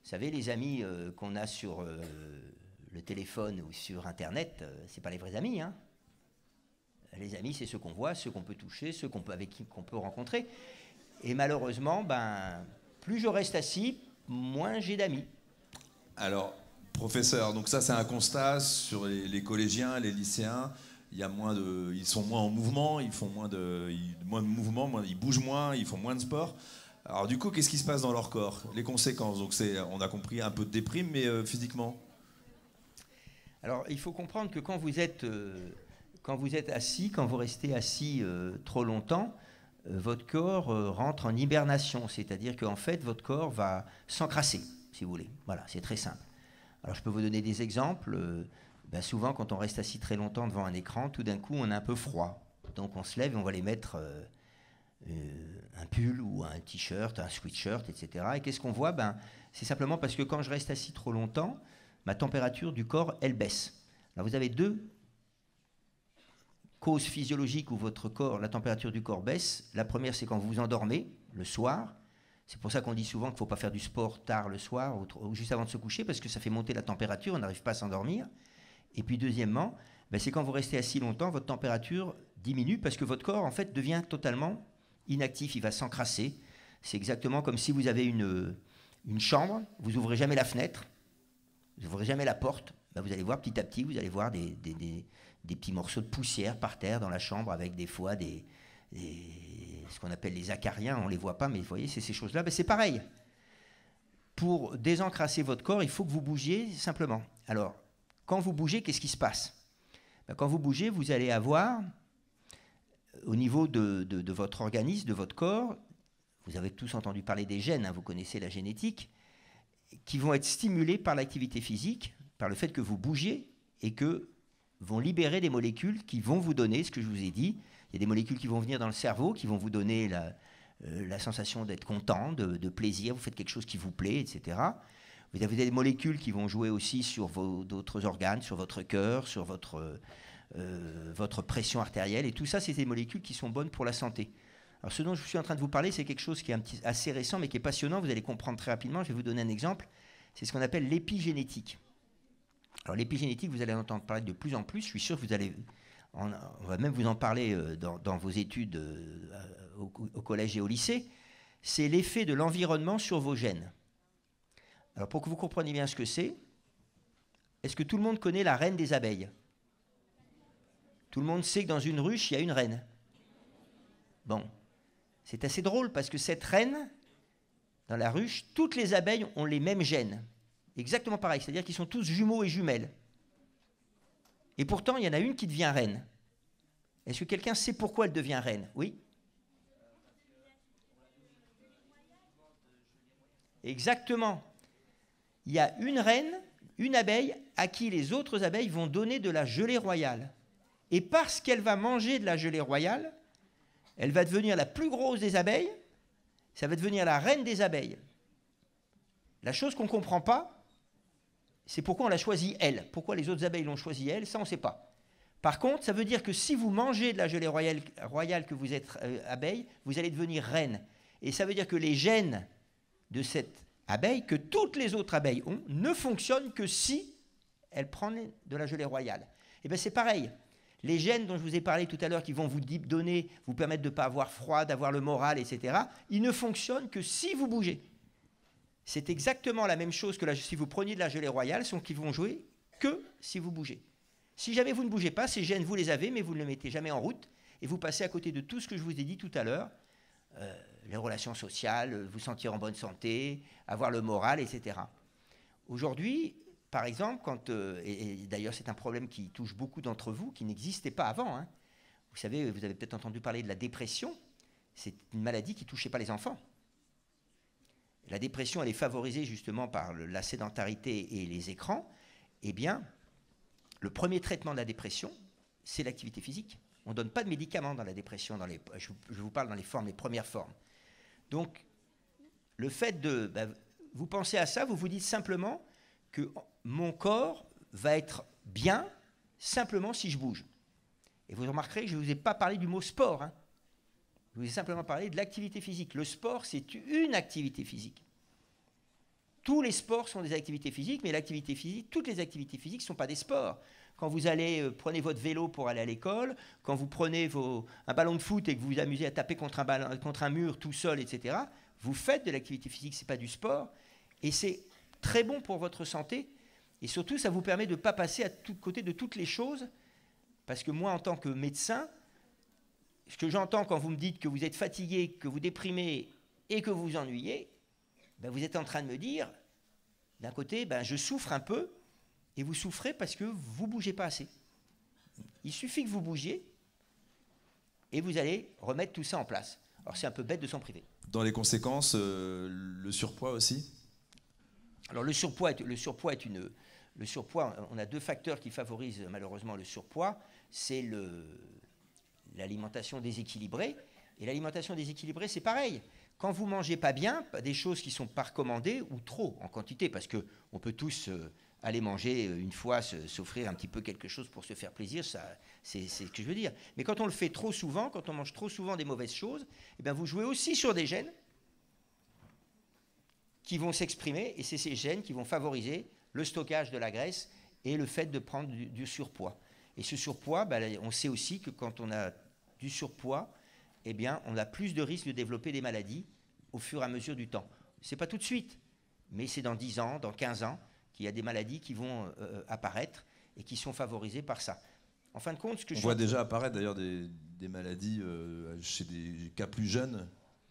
Vous savez, les amis qu'on a sur le téléphone ou sur Internet, c'est pas les vrais amis. Hein. Les amis, c'est ceux qu'on voit, ceux qu'on peut toucher, ceux avec qui on peut rencontrer. Et malheureusement, ben, plus je reste assis, moins j'ai d'amis. Alors, professeur, donc ça c'est un constat sur les collégiens, les lycéens. Ils sont moins en mouvement, ils font moins de mouvement, ils bougent moins, ils font moins de sport. Alors du coup, qu'est-ce qui se passe dans leur corps? Les conséquences, donc on a compris un peu de déprime, mais physiquement? Alors, il faut comprendre que quand vous êtes assis, quand vous restez assis trop longtemps, votre corps rentre en hibernation, c'est-à-dire qu'en fait, votre corps va s'encrasser, si vous voulez. Voilà, c'est très simple. Alors, je peux vous donner des exemples. Ben, souvent, quand on reste assis très longtemps devant un écran, tout d'un coup, on a un peu froid. Donc, on se lève et on va aller mettre un pull ou un t-shirt, un sweatshirt, etc. Et qu'est-ce qu'on voit? Ben, c'est simplement parce que quand je reste assis trop longtemps, ma température du corps, elle baisse. Alors, vous avez 2 cause physiologique où votre corps, la température du corps baisse. La première, c'est quand vous vous endormez le soir. C'est pour ça qu'on dit souvent qu'il ne faut pas faire du sport tard le soir ou juste avant de se coucher parce que ça fait monter la température, on n'arrive pas à s'endormir. Et puis deuxièmement, ben c'est quand vous restez assis longtemps, votre température diminue parce que votre corps en fait devient totalement inactif, il va s'encrasser. C'est exactement comme si vous avez une chambre, vous n'ouvrez jamais la fenêtre, vous n'ouvrez jamais la porte, ben vous allez voir petit à petit, vous allez voir des petits morceaux de poussière par terre dans la chambre avec des fois ce qu'on appelle les acariens, on ne les voit pas, mais vous voyez, c'est ces choses-là. Ben c'est pareil. Pour désencrasser votre corps, il faut que vous bougiez simplement. Alors, quand vous bougez, qu'est-ce qui se passe? Ben, quand vous bougez, vous allez avoir, au niveau de votre organisme, de votre corps, vous avez tous entendu parler des gènes, hein, vous connaissez la génétique, qui vont être stimulés par l'activité physique, par le fait que vous bougiez et que vont libérer des molécules qui vont vous donner ce que je vous ai dit. Il y a des molécules qui vont venir dans le cerveau, qui vont vous donner la sensation d'être content, de plaisir, vous faites quelque chose qui vous plaît, etc. Vous avez des molécules qui vont jouer aussi sur d'autres organes, sur votre cœur, sur votre pression artérielle. Et tout ça, c'est des molécules qui sont bonnes pour la santé. Alors, ce dont je suis en train de vous parler, c'est quelque chose qui est assez récent, mais qui est passionnant. Vous allez comprendre très rapidement. Je vais vous donner un exemple. C'est ce qu'on appelle l'épigénétique. Alors l'épigénétique, vous allez en entendre parler de plus en plus. Je suis sûr que on va même vous en parler dans vos études au collège et au lycée. C'est l'effet de l'environnement sur vos gènes. Alors pour que vous compreniez bien ce que c'est, est-ce que tout le monde connaît la reine des abeilles? Tout le monde sait que dans une ruche, il y a une reine. Bon, c'est assez drôle parce que cette reine, dans la ruche, toutes les abeilles ont les mêmes gènes. Exactement pareil, c'est-à-dire qu'ils sont tous jumeaux et jumelles. Et pourtant, il y en a une qui devient reine. Est-ce que quelqu'un sait pourquoi elle devient reine? Oui? Exactement. Il y a une reine, une abeille, à qui les autres abeilles vont donner de la gelée royale. Et parce qu'elle va manger de la gelée royale, elle va devenir la plus grosse des abeilles, ça va devenir la reine des abeilles. La chose qu'on ne comprend pas, c'est pourquoi on l'a choisie elle. Pourquoi les autres abeilles l'ont choisie elle, ça on ne sait pas. Par contre, ça veut dire que si vous mangez de la gelée royale que vous êtes abeille, vous allez devenir reine. Et ça veut dire que les gènes de cette abeille, que toutes les autres abeilles ont, ne fonctionnent que si elle prend de la gelée royale. Et bien c'est pareil. Les gènes dont je vous ai parlé tout à l'heure, qui vont vous vous permettre de ne pas avoir froid, d'avoir le moral, etc., ils ne fonctionnent que si vous bougez. C'est exactement la même chose que si vous preniez de la gelée royale, sont qu'ils vont jouer que si vous bougez. Si jamais vous ne bougez pas, ces gènes, vous les avez, mais vous ne les mettez jamais en route, et vous passez à côté de tout ce que je vous ai dit tout à l'heure, les relations sociales, vous sentir en bonne santé, avoir le moral, etc. Aujourd'hui, par exemple, et d'ailleurs c'est un problème qui touche beaucoup d'entre vous, qui n'existait pas avant. Hein. Vous savez, vous avez peut-être entendu parler de la dépression. C'est une maladie qui ne touchait pas les enfants. La dépression, elle est favorisée justement par la sédentarité et les écrans. Eh bien, le premier traitement de la dépression, c'est l'activité physique. On ne donne pas de médicaments dans la dépression, je vous parle dans les premières formes. Donc, le fait de... vous pensez à ça, vous vous dites simplement que mon corps va être bien simplement si je bouge. Et vous remarquerez que je ne vous ai pas parlé du mot sport. Hein. Je vous ai simplement parlé de l'activité physique. Le sport, c'est une activité physique. Tous les sports sont des activités physiques, mais l'activité physique, toutes les activités physiques ne sont pas des sports. Quand vous prenez votre vélo pour aller à l'école, quand vous prenez un ballon de foot et que vous vous amusez à taper contre un mur tout seul, etc., vous faites de l'activité physique, ce n'est pas du sport. Et c'est très bon pour votre santé. Et surtout, ça vous permet de ne pas passer à côté de toutes les choses. Parce que moi, en tant que médecin, ce que j'entends quand vous me dites que vous êtes fatigué, que vous déprimez et que vous vous ennuyez, vous êtes en train de me dire, d'un côté, je souffre un peu, et vous souffrez parce que vous ne bougez pas assez. Il suffit que vous bougiez, et vous allez remettre tout ça en place. Alors c'est un peu bête de s'en priver. Dans les conséquences, le surpoids aussi ? Alors le surpoids, on a deux facteurs qui favorisent malheureusement le surpoids. C'est l'alimentation déséquilibrée. Et l'alimentation déséquilibrée, c'est pareil. Quand vous ne mangez pas bien, des choses qui ne sont pas recommandées ou trop en quantité, parce qu'on peut tous aller manger une fois, s'offrir un petit peu quelque chose pour se faire plaisir, c'est ce que je veux dire. Mais quand on le fait trop souvent, quand on mange trop souvent des mauvaises choses, vous jouez aussi sur des gènes qui vont s'exprimer, et c'est ces gènes qui vont favoriser le stockage de la graisse et le fait de prendre du surpoids. Et ce surpoids, on sait aussi que quand on a du surpoids, on a plus de risques de développer des maladies au fur et à mesure du temps. Ce n'est pas tout de suite, mais c'est dans 10 ans, dans 15 ans, qu'il y a des maladies qui vont apparaître et qui sont favorisées par ça. En fin de compte, on voit déjà apparaître d'ailleurs des maladies chez des cas plus jeunes.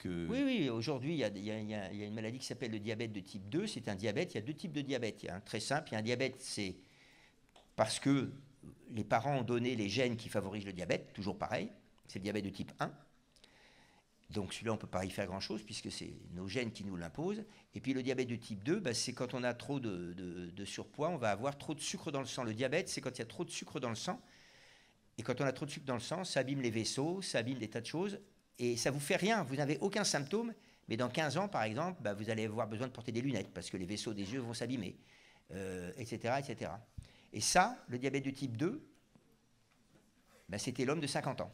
Oui, aujourd'hui, il y a une maladie qui s'appelle le diabète de type 2. C'est un diabète, il y a deux types de diabète. Il y a un très simple, il y a un diabète, c'est parce que les parents ont donné les gènes qui favorisent le diabète, toujours pareil, c'est le diabète de type 1. Donc celui-là, on ne peut pas y faire grand-chose puisque c'est nos gènes qui nous l'imposent. Et puis le diabète de type 2, c'est quand on a trop de surpoids, on va avoir trop de sucre dans le sang. Le diabète, c'est quand il y a trop de sucre dans le sang. Et quand on a trop de sucre dans le sang, ça abîme les vaisseaux, ça abîme des tas de choses. Et ça ne vous fait rien, vous n'avez aucun symptôme. Mais dans 15 ans, par exemple, vous allez avoir besoin de porter des lunettes parce que les vaisseaux des yeux vont s'abîmer, etc., etc. Et ça, le diabète de type 2, c'était l'homme de 50 ans.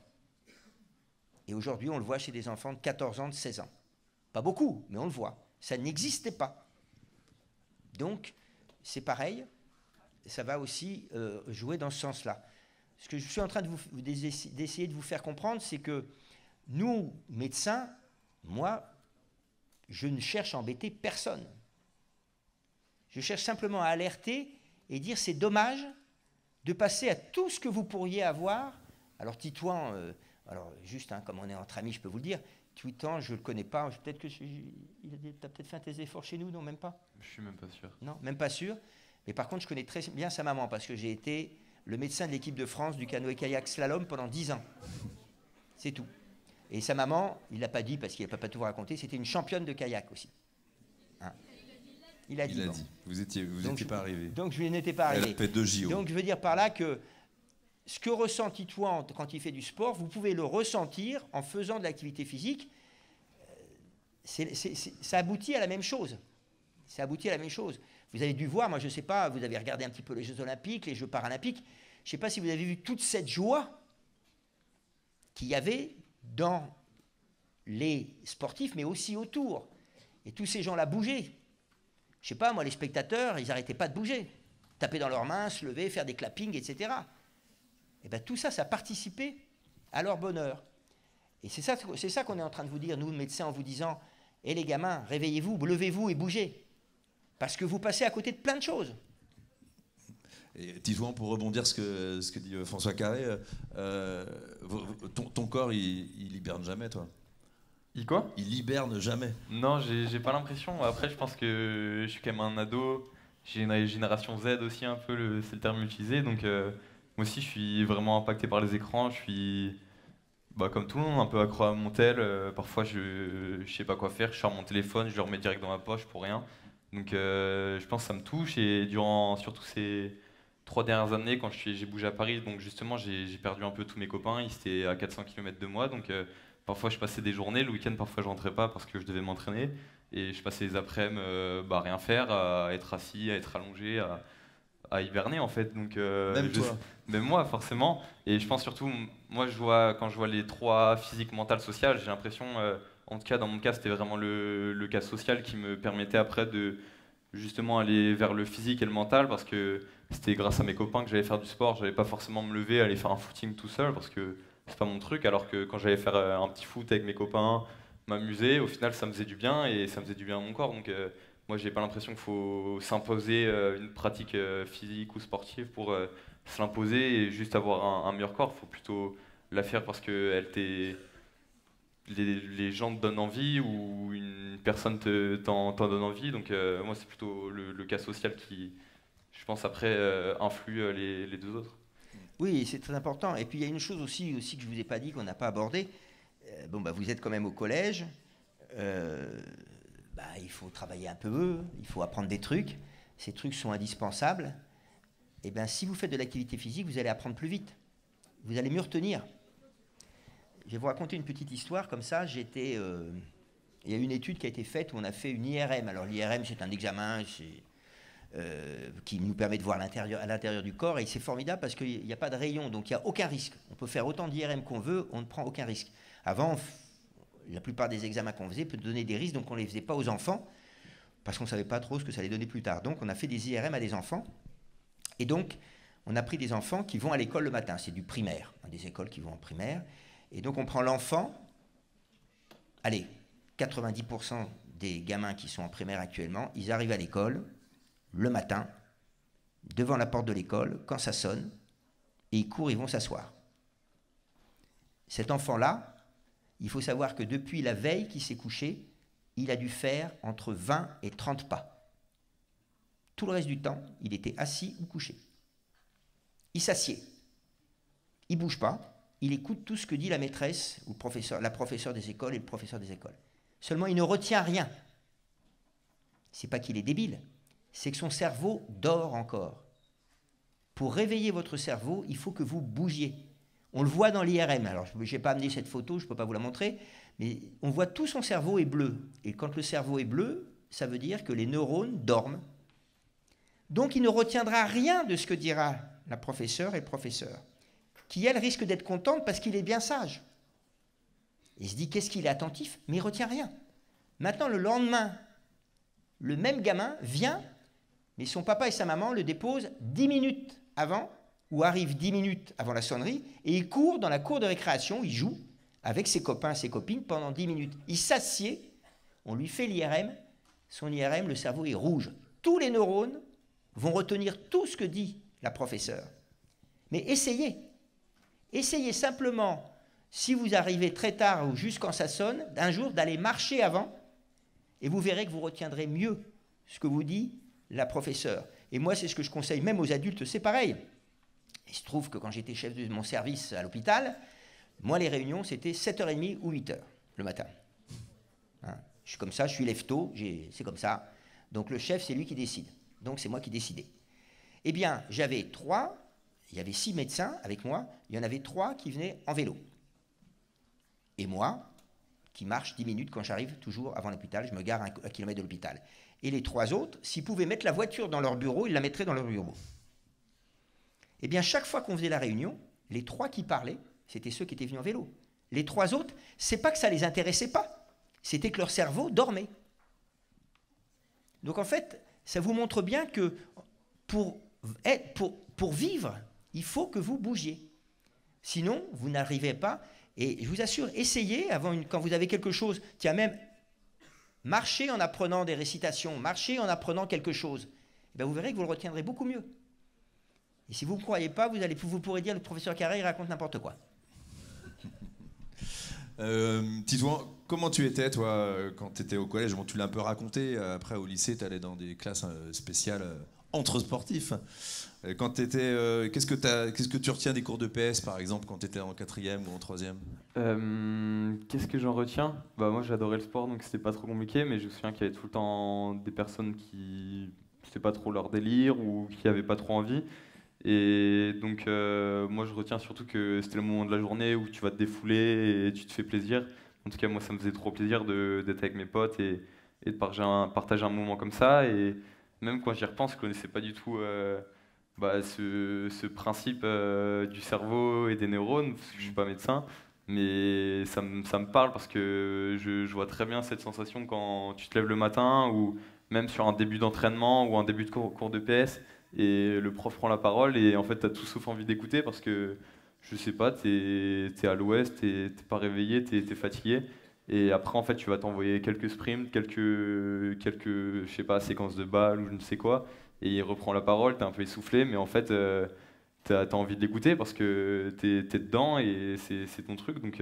Et aujourd'hui, on le voit chez des enfants de 14 ans, de 16 ans. Pas beaucoup, mais on le voit. Ça n'existait pas. Donc, c'est pareil, ça va aussi jouer dans ce sens-là. Ce que je suis en train d'essayer de vous faire comprendre, c'est que nous, médecins, moi, je ne cherche à embêter personne. Je cherche simplement à alerter et dire c'est dommage de passer à tout ce que vous pourriez avoir. Alors, Titouan... alors, juste, comme on est entre amis, je peux vous le dire, Titouan, je ne le connais pas. Peut-être que tu as peut-être fait un test d'effort chez nous, non, même pas? Je suis même pas sûr. Non, même pas sûr. Mais par contre, je connais très bien sa maman parce que j'ai été le médecin de l'équipe de France du canoë-kayak slalom pendant 10 ans. C'est tout. Et sa maman, il ne l'a pas dit parce qu'il ne peut pas tout vous raconter, c'était une championne de kayak aussi. Hein? Il a dit. Vous n'étiez pas arrivé. Donc, je n'étais pas arrivé. Elle a fait 2 JO. Donc, je veux dire par là que ce que ressent Titouan quand il fait du sport, vous pouvez le ressentir en faisant de l'activité physique. Ça aboutit à la même chose. Ça aboutit à la même chose. Vous avez dû voir, moi je ne sais pas, vous avez regardé un petit peu les Jeux Olympiques, les Jeux Paralympiques. Je ne sais pas si vous avez vu toute cette joie qu'il y avait dans les sportifs, mais aussi autour. Et tous ces gens-là bougeaient. Je ne sais pas, moi, les spectateurs, ils n'arrêtaient pas de bouger. taper dans leurs mains, se lever, faire des clappings, etc. Et bien tout ça, ça participait à leur bonheur. Et c'est ça qu'on est en train de vous dire, nous, médecins, en vous disant, hé les gamins, réveillez-vous, levez-vous et bougez. Parce que vous passez à côté de plein de choses. Et Titouan, pour rebondir ce que dit François Carré, ton corps, il hiberne jamais, toi? Quoi? Il hiberne jamais. Non, j'ai pas l'impression. Après, je pense que je suis quand même un ado. J'ai une génération Z aussi, un peu, c'est le terme utilisé. Donc, moi aussi, je suis vraiment impacté par les écrans. Je suis, comme tout le monde, un peu accro à mon tel. Parfois, je sais pas quoi faire. Je sors mon téléphone, je le remets direct dans ma poche pour rien. Donc, je pense que ça me touche. Et durant surtout ces 3 dernières années, quand j'ai bougé à Paris, donc justement, j'ai perdu un peu tous mes copains. Ils étaient à 400 km de moi. Donc, parfois, je passais des journées. Le week-end, parfois, je rentrais pas parce que je devais m'entraîner. Et je passais les après-midi à rien faire, à être assis, à être allongé, à hiberner en fait. Donc, Même toi. même moi, forcément. Et je pense surtout, moi, quand je vois les 3 physique, mental, social, j'ai l'impression, en tout cas, dans mon cas, c'était vraiment le cas social qui me permettait après de justement aller vers le physique et le mental parce que c'était grâce à mes copains que j'allais faire du sport. J'allais pas forcément me lever, aller faire un footing tout seul parce que c'est pas mon truc. Alors que quand j'allais faire un petit foot avec mes copains, m'amuser, au final ça me faisait du bien et ça me faisait du bien à mon corps. Donc moi j'ai pas l'impression qu'il faut s'imposer une pratique physique ou sportive pour se l'imposer et juste avoir un meilleur corps. Il faut plutôt la faire parce que les gens te donnent envie ou une personne t'en donne envie. Donc moi c'est plutôt le cas social qui, je pense après, influe les 2 autres. Oui, c'est très important. Et puis il y a une chose aussi que je ne vous ai pas dit, qu'on n'a pas abordé. Vous êtes quand même au collège. Il faut travailler un peu, il faut apprendre des trucs. Ces trucs sont indispensables. Et si vous faites de l'activité physique, vous allez apprendre plus vite. Vous allez mieux retenir. Je vais vous raconter une petite histoire comme ça. Il y a une étude qui a été faite où on a fait une IRM. Alors l'IRM, c'est un examen qui nous permet de voir à l'intérieur du corps. Et c'est formidable parce qu'il n'y a pas de rayon, donc il n'y a aucun risque. On peut faire autant d'IRM qu'on veut, on ne prend aucun risque. Avant, la plupart des examens qu'on faisait peut donner des risques, donc on ne les faisait pas aux enfants parce qu'on ne savait pas trop ce que ça allait donner plus tard. Donc on a fait des IRM à des enfants. Et donc, on a pris des enfants qui vont à l'école le matin. C'est du primaire, des écoles qui vont en primaire. Et donc on prend l'enfant, allez, 90% des gamins qui sont en primaire actuellement, ils arrivent à l'école le matin, devant la porte de l'école, quand ça sonne, et ils courent, ils vont s'asseoir. Cet enfant-là, il faut savoir que depuis la veille qu'il s'est couché, il a dû faire entre 20 et 30 pas. Tout le reste du temps, il était assis ou couché. Il s'assied. Il ne bouge pas. Il écoute tout ce que dit la maîtresse, ou la professeure des écoles et le professeur des écoles. Seulement, il ne retient rien. C'est pas qu'il est débile, c'est que son cerveau dort encore. Pour réveiller votre cerveau, il faut que vous bougiez. On le voit dans l'IRM. Alors, je n'ai pas amené cette photo, je ne peux pas vous la montrer, mais on voit tout son cerveau est bleu. Et quand le cerveau est bleu, ça veut dire que les neurones dorment. Donc, il ne retiendra rien de ce que dira la professeure et le professeur, qui, elle, risque d'être contente parce qu'il est bien sage. Il se dit, qu'est-ce qu'il est attentif, mais il ne retient rien. Maintenant, le lendemain, le même gamin vient, mais son papa et sa maman le déposent 10 minutes avant, ou arrivent 10 minutes avant la sonnerie, et il court dans la cour de récréation, il joue avec ses copains et ses copines pendant 10 minutes. Il s'assied, on lui fait l'IRM, son IRM, le cerveau est rouge. Tous les neurones vont retenir tout ce que dit la professeure. Mais essayez simplement, si vous arrivez très tard ou juste quand ça sonne, d'un jour d'aller marcher avant, et vous verrez que vous retiendrez mieux ce que vous dit la professeure. Et moi, c'est ce que je conseille même aux adultes, c'est pareil. Il se trouve que quand j'étais chef de mon service à l'hôpital, moi, les réunions, c'était 7h30 ou 8h le matin. Hein, je suis comme ça, je suis lève-tôt, c'est comme ça. Donc le chef, c'est lui qui décide. Donc c'est moi qui décidais. Eh bien, il y avait 6 médecins avec moi, il y en avait 3 qui venaient en vélo. Et moi, qui marche 10 minutes quand j'arrive toujours avant l'hôpital, je me gare à 1 kilomètre de l'hôpital. Et les 3 autres, s'ils pouvaient mettre la voiture dans leur bureau, ils la mettraient dans leur bureau. Eh bien, chaque fois qu'on faisait la réunion, les 3 qui parlaient, c'était ceux qui étaient venus en vélo. Les 3 autres, c'est pas que ça les intéressait pas, c'était que leur cerveau dormait. Donc en fait, ça vous montre bien que pour pour vivre, il faut que vous bougiez. Sinon, vous n'arrivez pas. Et je vous assure, essayez, quand vous avez quelque chose, tiens, même marchez en apprenant des récitations, marchez en apprenant quelque chose. Et bien vous verrez que vous le retiendrez beaucoup mieux. Et si vous ne croyez pas, vous pourrez dire le professeur Carré, il raconte n'importe quoi. Titouan, comment tu étais, toi, quand tu étais au collège? Bon, tu l'as un peu raconté. Après, au lycée, tu allais dans des classes spéciales entre sportifs. Quand tu étais, qu'est-ce que tu retiens des cours de PS, par exemple, quand tu étais en 4e ou en 3e? Qu'est-ce que j'en retiens? Bah, moi, j'adorais le sport, donc c'était pas trop compliqué, mais je me souviens qu'il y avait tout le temps des personnes qui c'était pas trop leur délire ou qui avaient pas trop envie. Et donc, moi, je retiens surtout que c'était le moment de la journée où tu vas te défouler et tu te fais plaisir. En tout cas, moi, ça me faisait trop plaisir d'être avec mes potes et de partager un moment comme ça. Et même quand j'y repense, je connaissais pas du tout ce principe du cerveau et des neurones, parce que je suis pas médecin. Mais ça me parle parce que je vois très bien cette sensation quand tu te lèves le matin ou même sur un début d'entraînement ou un début de cours de PS et le prof prend la parole et en fait tu as tout sauf envie d'écouter parce que je sais pas, t'es à l'ouest, t'es pas réveillé, t'es fatigué et après en fait tu vas t'envoyer quelques sprints, quelques je sais pas, séquences de balles ou je ne sais quoi et il reprend la parole, t'es un peu essoufflé mais en fait t'as envie de l'écouter parce que t'es dedans et c'est ton truc donc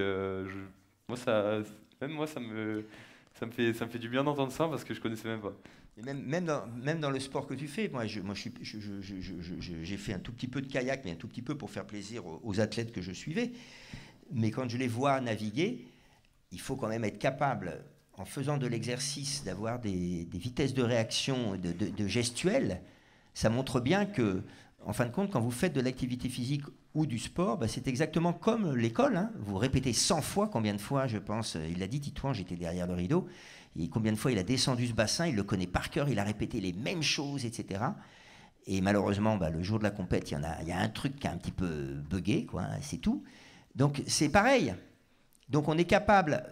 moi ça me fait du bien d'entendre ça parce que je connaissais même pas. Et même dans le sport que tu fais, j'ai fait un tout petit peu de kayak, mais un tout petit peu pour faire plaisir aux athlètes que je suivais. Mais quand je les vois naviguer, il faut quand même être capable, en faisant de l'exercice, d'avoir des vitesses de réaction, de gestuelle. Ça montre bien que, en fin de compte, quand vous faites de l'activité physique ou du sport, bah c'est exactement comme l'école. Hein. Vous répétez 100 fois, combien de fois, je pense, il l'a dit, Titouan, j'étais derrière le rideau, et combien de fois il a descendu ce bassin, il le connaît par cœur, il a répété les mêmes choses, etc. Et malheureusement, bah, le jour de la compète, il y a un truc qui a un petit peu bugué, quoi, c'est tout. Donc c'est pareil. Donc on est capable,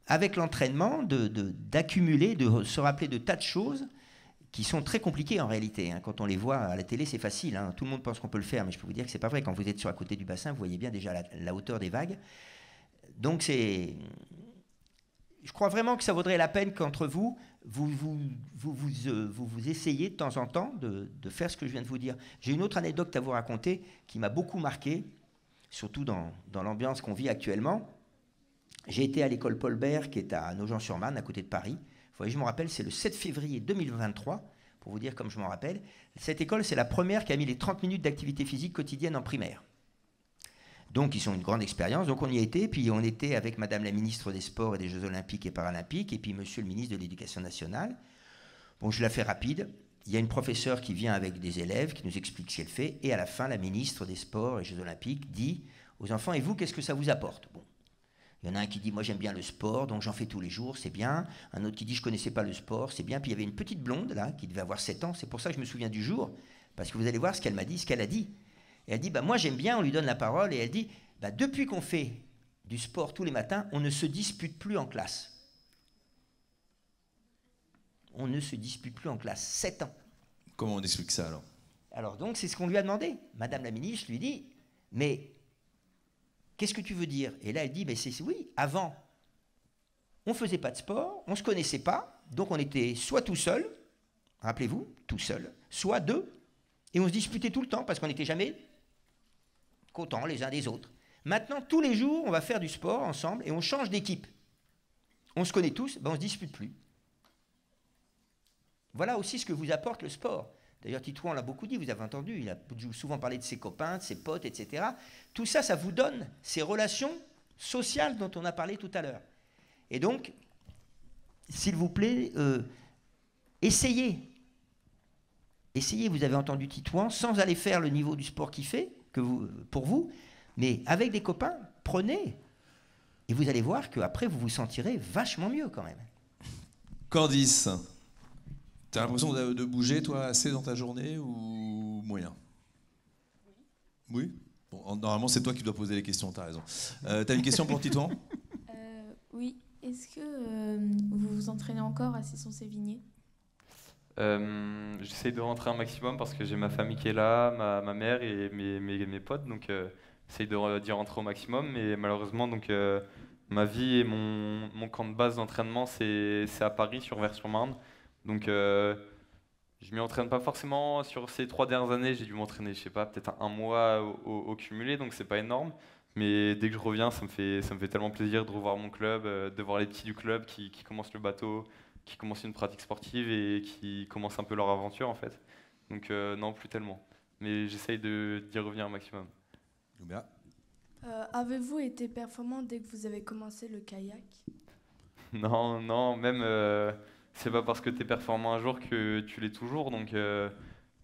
avec l'entraînement, d'accumuler, de se rappeler de tas de choses qui sont très compliquées en réalité. Hein. Quand on les voit à la télé, c'est facile. Hein. Tout le monde pense qu'on peut le faire, mais je peux vous dire que c'est pas vrai. Quand vous êtes sur à côté du bassin, vous voyez bien déjà la hauteur des vagues. Donc je crois vraiment que ça vaudrait la peine qu'entre vous essayez de temps en temps de faire ce que je viens de vous dire. J'ai une autre anecdote à vous raconter qui m'a beaucoup marqué, surtout dans l'ambiance qu'on vit actuellement. J'ai été à l'école Paul Bert, qui est à Nogent-sur-Marne, à côté de Paris. Vous voyez, je me rappelle, c'est le 7 février 2023, pour vous dire comme je m'en rappelle. Cette école, c'est la première qui a mis les 30 minutes d'activité physique quotidienne en primaire. Donc, ils ont une grande expérience. Donc, on y a été. Puis, on était avec Madame la ministre des Sports et des Jeux Olympiques et Paralympiques, et puis Monsieur le ministre de l'Éducation nationale. Bon, je la fais rapide. Il y a une professeure qui vient avec des élèves, qui nous explique ce qu'elle fait. Et à la fin, la ministre des Sports et des Jeux Olympiques dit aux enfants, et vous, qu'est-ce que ça vous apporte? Bon. Il y en a un qui dit, moi j'aime bien le sport, donc j'en fais tous les jours, c'est bien. Un autre qui dit, je ne connaissais pas le sport, c'est bien. Puis il y avait une petite blonde, là, qui devait avoir 7 ans. C'est pour ça que je me souviens du jour, parce que vous allez voir ce qu'elle m'a dit, ce qu'elle a dit. Et elle dit, bah, moi j'aime bien, on lui donne la parole, et elle dit, bah, depuis qu'on fait du sport tous les matins, on ne se dispute plus en classe. On ne se dispute plus en classe. 7 ans. Comment on explique ça alors? Alors donc, c'est ce qu'on lui a demandé. Madame la ministre lui dit, mais qu'est-ce que tu veux dire? Et là, elle dit, mais oui, avant, on ne faisait pas de sport, on ne se connaissait pas, donc on était soit tout seul, rappelez-vous, tout seul, soit deux, et on se disputait tout le temps parce qu'on n'était jamais contents les uns des autres. Maintenant, tous les jours, on va faire du sport ensemble et on change d'équipe. On se connaît tous, ben on ne se dispute plus. Voilà aussi ce que vous apporte le sport. D'ailleurs, Titouan l'a beaucoup dit, vous avez entendu, il a souvent parlé de ses copains, de ses potes, etc. Tout ça, ça vous donne ces relations sociales dont on a parlé tout à l'heure. Et donc, s'il vous plaît, essayez. Essayez, vous avez entendu Titouan, sans aller faire le niveau du sport qu'il fait, pour vous, mais avec des copains, prenez. Et vous allez voir qu'après, vous vous sentirez vachement mieux quand même. Candice, t'as l'impression de bouger, toi, assez dans ta journée ou moyen? Oui. Bon, normalement, c'est toi qui dois poser les questions, t'as raison. T'as une question pour Titouan? Oui. Est-ce que vous vous entraînez encore à Cesson-Sévigné? J'essaye de rentrer un maximum parce que j'ai ma famille qui est là, ma mère et mes potes, donc j'essaye d'y rentrer au maximum. Mais malheureusement, donc, ma vie et mon camp de base d'entraînement, c'est à Paris, sur Vers-sur-Marne. Donc je m'y entraîne pas forcément sur ces 3 dernières années. J'ai dû m'entraîner, je sais pas, peut-être un mois au cumulé, donc c'est pas énorme. Mais dès que je reviens, ça me fait tellement plaisir de revoir mon club, de voir les petits du club qui commencent le bateau, qui commencent une pratique sportive et qui commencent un peu leur aventure en fait. Donc non, plus tellement. Mais j'essaye d'y revenir un maximum. Bien. Avez-vous été performant dès que vous avez commencé le kayak? Non, non, même c'est pas parce que tu es performant un jour que tu l'es toujours. Donc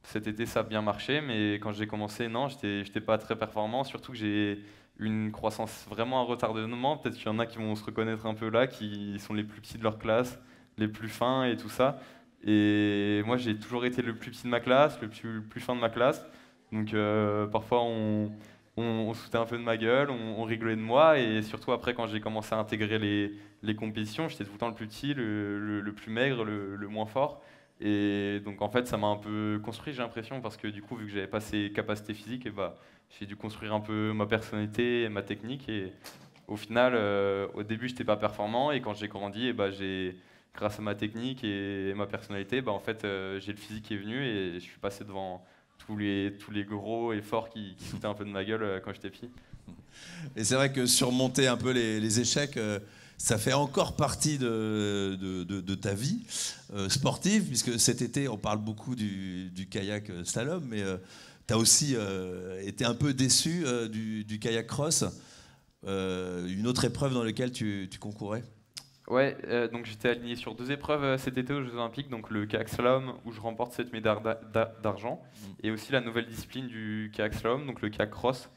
cet été ça a bien marché, mais quand j'ai commencé, non, j'étais pas très performant. Surtout que j'ai une croissance vraiment à retardement. Peut-être qu'il y en a qui vont se reconnaître un peu là, qui sont les plus petits de leur classe, les plus fins et tout ça. Et moi j'ai toujours été le plus petit de ma classe, le plus fin de ma classe. Donc parfois on se foutait un peu de ma gueule, on rigolait de moi, et surtout après quand j'ai commencé à intégrer les compétitions, j'étais tout le temps le plus petit, le plus maigre, le moins fort. Et donc en fait ça m'a un peu construit, j'ai l'impression, parce que du coup vu que j'avais pas ces capacités physiques, et bah, j'ai dû construire un peu ma personnalité et ma technique. Et au final, au début j'étais pas performant, et quand j'ai grandi, et bah, grâce à ma technique et ma personnalité, bah, en fait j'ai le physique qui est venu, et je suis passé devant tous les gros et forts qui foutaient un peu de ma gueule quand j'étais petit. Et c'est vrai que surmonter un peu les échecs, ça fait encore partie de ta vie sportive, puisque cet été, on parle beaucoup du kayak slalom, mais tu as aussi été un peu déçu du kayak cross, une autre épreuve dans laquelle tu concourais. Ouais, donc j'étais aligné sur 2 épreuves cet été aux Jeux Olympiques, donc le kayak slalom où je remporte 7 médailles d'argent, et aussi la nouvelle discipline du kayak slalom, donc le kayak cross.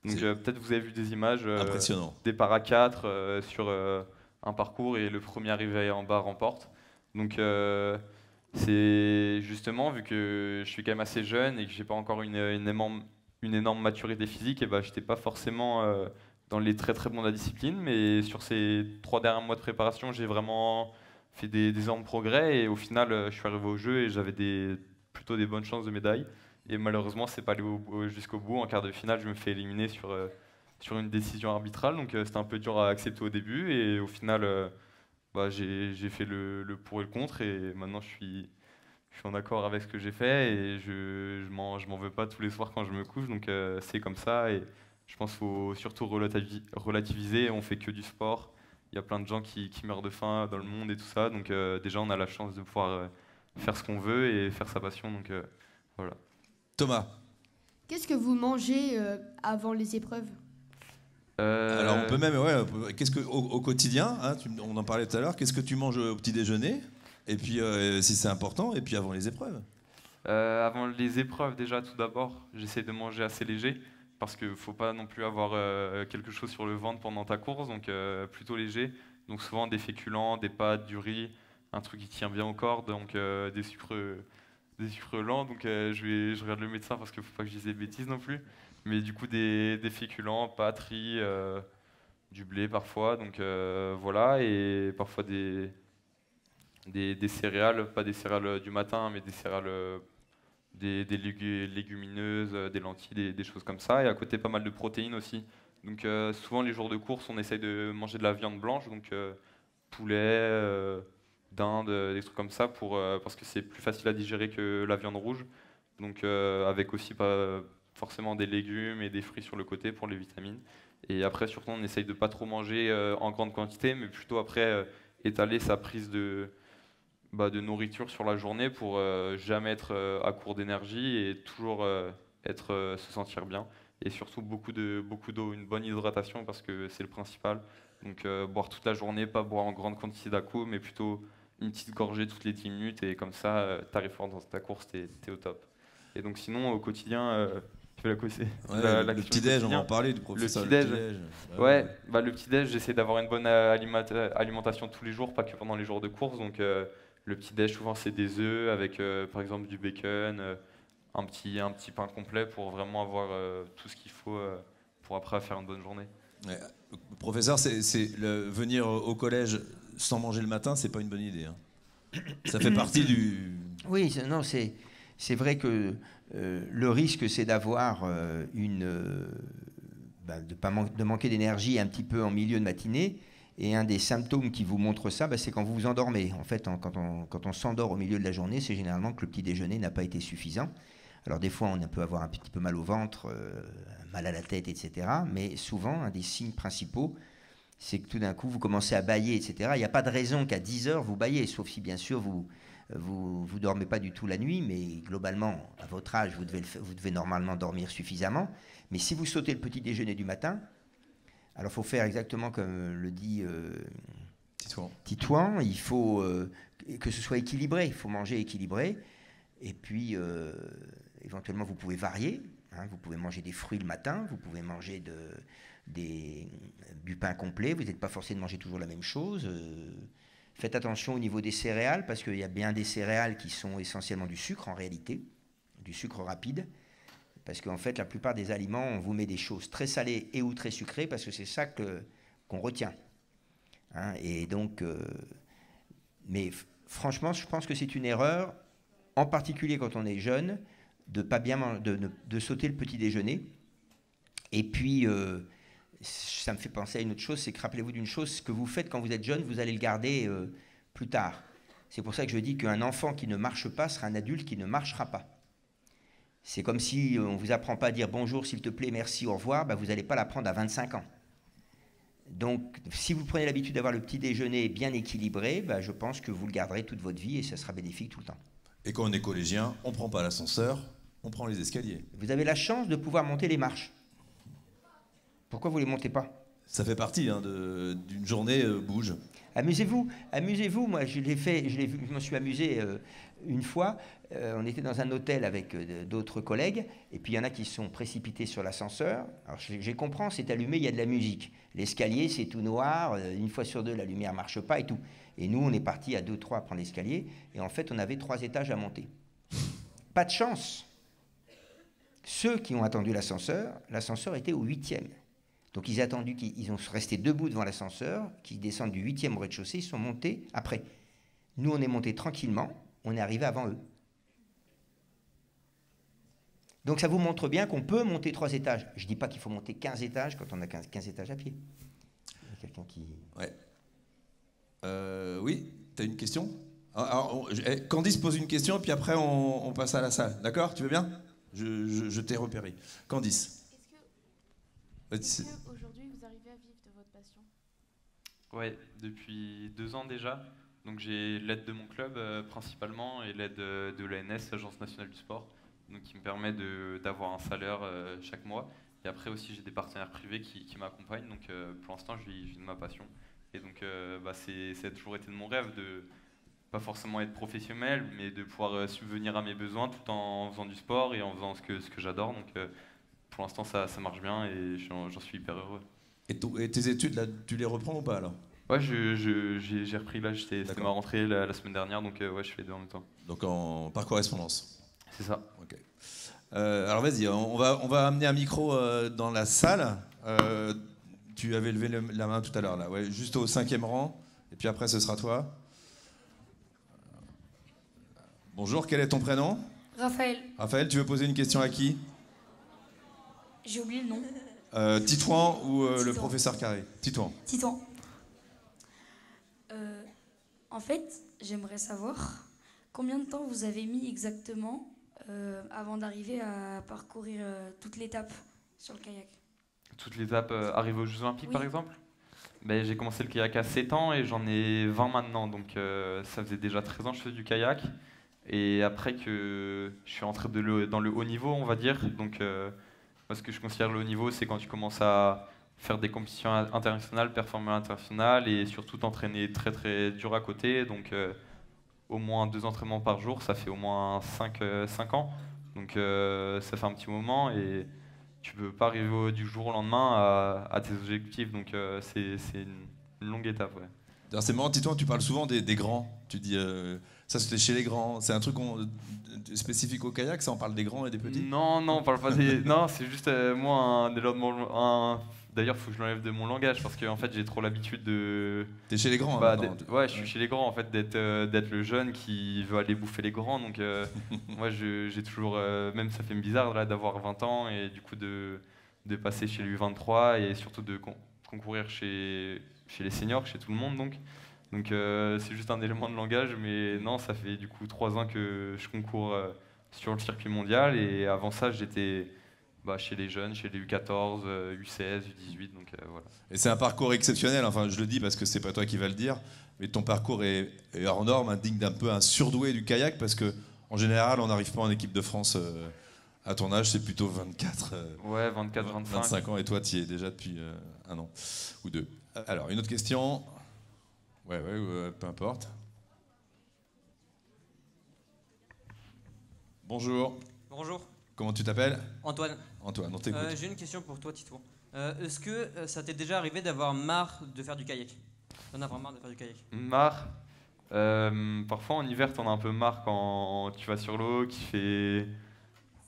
Donc peut-être vous avez vu des images Impressionnant. des para 4 sur un parcours, et le premier arrivé en bas remporte. Donc c'est justement, vu que je suis quand même assez jeune et que j'ai pas encore une énorme maturité physique, et bah, j'étais pas forcément dans les très très bons de la discipline, mais sur ces 3 derniers mois de préparation, j'ai vraiment fait des énormes progrès, et au final, je suis arrivé au jeu et j'avais plutôt des bonnes chances de médaille. Et malheureusement, c'est pas allé jusqu'au bout. En quart de finale, je me fais éliminer sur une décision arbitrale, donc c'était un peu dur à accepter au début, et au final, bah, j'ai fait le pour et le contre, et maintenant je suis en accord avec ce que j'ai fait, et je m'en veux pas tous les soirs quand je me couche, donc c'est comme ça. Et je pense qu'il faut surtout relativiser. On fait que du sport. Il y a plein de gens qui meurent de faim dans le monde et tout ça. Donc déjà, on a la chance de pouvoir faire ce qu'on veut et faire sa passion. Donc voilà. Thomas. Qu'est-ce que vous mangez avant les épreuves? Alors on peut même, ouais, qu'est-ce que au quotidien, hein, on en parlait tout à l'heure, qu'est-ce que tu manges au petit déjeuner? Et puis si c'est important, et puis avant les épreuves? Avant les épreuves, déjà, tout d'abord, j'essaie de manger assez léger, parce qu'il ne faut pas non plus avoir quelque chose sur le ventre pendant ta course, donc plutôt léger. Donc souvent des féculents, des pâtes, du riz, un truc qui tient bien au corps, donc des sucres lents. Donc je regarde le médecin parce qu'il ne faut pas que je dise des bêtises non plus. Mais du coup des féculents, pâtes, riz, du blé parfois, donc voilà, et parfois des céréales, pas des céréales du matin, mais des céréales, des légumineuses, des lentilles, des choses comme ça. Et à côté, pas mal de protéines aussi. Donc souvent, les jours de course, on essaye de manger de la viande blanche, donc poulet, dinde, des trucs comme ça, parce que c'est plus facile à digérer que la viande rouge. Donc avec aussi pas forcément des légumes et des fruits sur le côté pour les vitamines. Et après, surtout, on essaye de pas trop manger en grande quantité, mais plutôt après étaler sa prise de nourriture sur la journée pour jamais être à court d'énergie, et toujours se sentir bien. Et surtout beaucoup d'eau, une bonne hydratation, parce que c'est le principal. Donc boire toute la journée, pas boire en grande quantité d'un coup, mais plutôt une petite gorgée toutes les 10 minutes, et comme ça, t'arrives fort dans ta course, t'es au top. Et donc sinon, au quotidien, tu fais la causer. Ouais, le petit-déj, on va en parler du professeur. Le petit-déj. Ouais, le petit-déj, j'essaie d'avoir une bonne alimentation tous les jours, pas que pendant les jours de course. Donc le petit-déj, souvent, c'est des œufs avec, par exemple, du bacon, un petit pain complet, pour vraiment avoir tout ce qu'il faut pour après faire une bonne journée. Ouais. Professeur, venir au collège sans manger le matin, c'est pas une bonne idée. Hein. Ça fait partie Oui, non, c'est vrai que le risque, c'est d'avoir de manquer d'énergie un petit peu en milieu de matinée. Et un des symptômes qui vous montre ça, c'est quand vous vous endormez. En fait, quand on s'endort au milieu de la journée, c'est généralement que le petit déjeuner n'a pas été suffisant. Alors des fois, on peut avoir un petit peu mal au ventre, mal à la tête, etc. Mais souvent, un des signes principaux, c'est que tout d'un coup, vous commencez à bâiller, etc. Il n'y a pas de raison qu'à 10 heures, vous bâillez, sauf si, bien sûr, vous dormez pas du tout la nuit, mais globalement, à votre âge, vous devez normalement dormir suffisamment. Mais si vous sautez le petit déjeuner du matin, alors il faut faire exactement comme le dit Titouan, il faut que ce soit équilibré, il faut manger équilibré, et puis éventuellement vous pouvez varier, hein, vous pouvez manger des fruits le matin, vous pouvez manger du pain complet, vous n'êtes pas forcé de manger toujours la même chose. Faites attention au niveau des céréales, parce qu'il y a bien des céréales qui sont essentiellement du sucre en réalité, du sucre rapide. Parce qu'en fait, la plupart des aliments, on vous met des choses très salées et ou très sucrées, parce que c'est ça qu'on retient. Hein, et donc, mais franchement, je pense que c'est une erreur, en particulier quand on est jeune, de sauter le petit déjeuner. Et puis, ça me fait penser à une autre chose, c'est que rappelez-vous d'une chose, ce que vous faites quand vous êtes jeune, vous allez le garder plus tard. C'est pour ça que je dis qu'un enfant qui ne marche pas sera un adulte qui ne marchera pas. C'est comme si on ne vous apprend pas à dire bonjour, s'il te plaît, merci, au revoir, vous n'allez pas l'apprendre à 25 ans. Donc, si vous prenez l'habitude d'avoir le petit déjeuner bien équilibré, je pense que vous le garderez toute votre vie et ça sera bénéfique tout le temps. Et quand on est collégien, on ne prend pas l'ascenseur, on prend les escaliers. Vous avez la chance de pouvoir monter les marches. Pourquoi vous ne les montez pas? Ça fait partie d'une journée bouge. Amusez-vous. Moi, je me suis amusé une fois. On était dans un hôtel avec d'autres collègues, et puis il y en a qui sont précipités sur l'ascenseur. Alors, je comprends, c'est allumé, il y a de la musique. L'escalier, c'est tout noir. Une fois sur deux, la lumière ne marche pas et tout. Et nous, on est partis à 2-3 prendre l'escalier, et en fait, on avait 3 étages à monter. Pas de chance. Ceux qui ont attendu l'ascenseur était au 8e. Donc ils ont resté debout devant l'ascenseur, qui descendent du 8e au rez-de-chaussée, ils sont montés après. Nous, on est montés tranquillement, on est arrivé avant eux. Donc ça vous montre bien qu'on peut monter 3 étages. Je ne dis pas qu'il faut monter 15 étages quand on a 15 étages à pied. Il y a quelqu'un qui... Ouais. Oui, tu as une question? Alors, Candice pose une question, puis après on passe à la salle. D'accord? Tu veux bien? Je t'ai repéré. Candice. Est-ce qu'aujourd'hui vous arrivez à vivre de votre passion? Ouais, depuis 2 ans déjà. Donc j'ai l'aide de mon club principalement et l'aide de l'ANS, l'Agence nationale du sport, donc qui me permet d'avoir un salaire chaque mois. Et après aussi j'ai des partenaires privés qui m'accompagnent. Donc pour l'instant je vis de ma passion. Et donc ça a toujours été de mon rêve de pas forcément être professionnel, mais de pouvoir subvenir à mes besoins tout en faisant du sport et en faisant ce que j'adore. Donc pour l'instant, ça marche bien et j'en suis hyper heureux. Et tes études, là, tu les reprends ou pas alors? Ouais, j'ai repris là, c'était ma rentrée la semaine dernière, donc ouais, je fais les 2 en même temps. Donc par correspondance? C'est ça. Ok. Alors vas-y, on va amener un micro dans la salle. Tu avais levé la main tout à l'heure, là, ouais, juste au 5e rang, et puis après ce sera toi. Bonjour, quel est ton prénom? Raphaël. Raphaël, tu veux poser une question à qui? J'ai oublié le nom. Titouan ou le Titouan. professeur Carré? Titouan. Titouan. En fait, j'aimerais savoir combien de temps vous avez mis exactement avant d'arriver à parcourir toute l'étape sur le kayak. Toute l'étape arrivée aux Jeux Olympiques, Oui. par exemple? J'ai commencé le kayak à 7 ans et j'en ai 20 maintenant, donc ça faisait déjà 13 ans que je faisais du kayak. Et après que je suis entré dans le haut niveau, on va dire, donc moi, ce que je considère le haut niveau, c'est quand tu commences à faire des compétitions internationales, performer à l'international et surtout t'entraîner très très dur à côté. Donc au moins 2 entraînements par jour, ça fait au moins 5 ans. Donc ça fait un petit moment et tu peux pas arriver du jour au lendemain à tes objectifs. Donc c'est une longue étape. Ouais. Alors, c'est marrant, Titouan, tu parles souvent des grands. Tu dis, ça c'était chez les grands. C'est un truc spécifique au kayak, ça on parle des grands et des petits? Non, on parle pas des... Non, c'est juste moi, D'ailleurs, il faut que je l'enlève de mon langage parce que en fait, j'ai trop l'habitude de. T'es chez les grands, Bah, maintenant. ouais, je suis chez les grands en fait, d'être le jeune qui veut aller bouffer les grands. Donc, moi, j'ai toujours. Même ça fait bizarre là d'avoir 20 ans et du coup de passer chez lui 23 et surtout de concourir chez les seniors, chez tout le monde. Donc c'est juste un élément de langage, mais non, ça fait du coup 3 ans que je concours sur le circuit mondial et avant ça, j'étais. Chez les jeunes, chez les U14, U16, U18, donc voilà. Et c'est un parcours exceptionnel, enfin je le dis parce que c'est pas toi qui vas le dire, mais ton parcours est hors norme, digne d'un peu un surdoué du kayak, parce que en général on n'arrive pas en équipe de France à ton âge, c'est plutôt 24, ouais, 24, 25 ans, et toi tu y es déjà depuis un an ou deux. Alors une autre question, ouais, peu importe. Bonjour. Bonjour. Comment tu t'appelles? Antoine. Antoine, on t'écoute. J'ai une question pour toi, Titouan. Est-ce que ça t'est déjà arrivé d'avoir marre de faire du kayak? D'en avoir marre de faire du kayak? Marre. Parfois en hiver, t'en as un peu marre quand tu vas sur l'eau, qui fait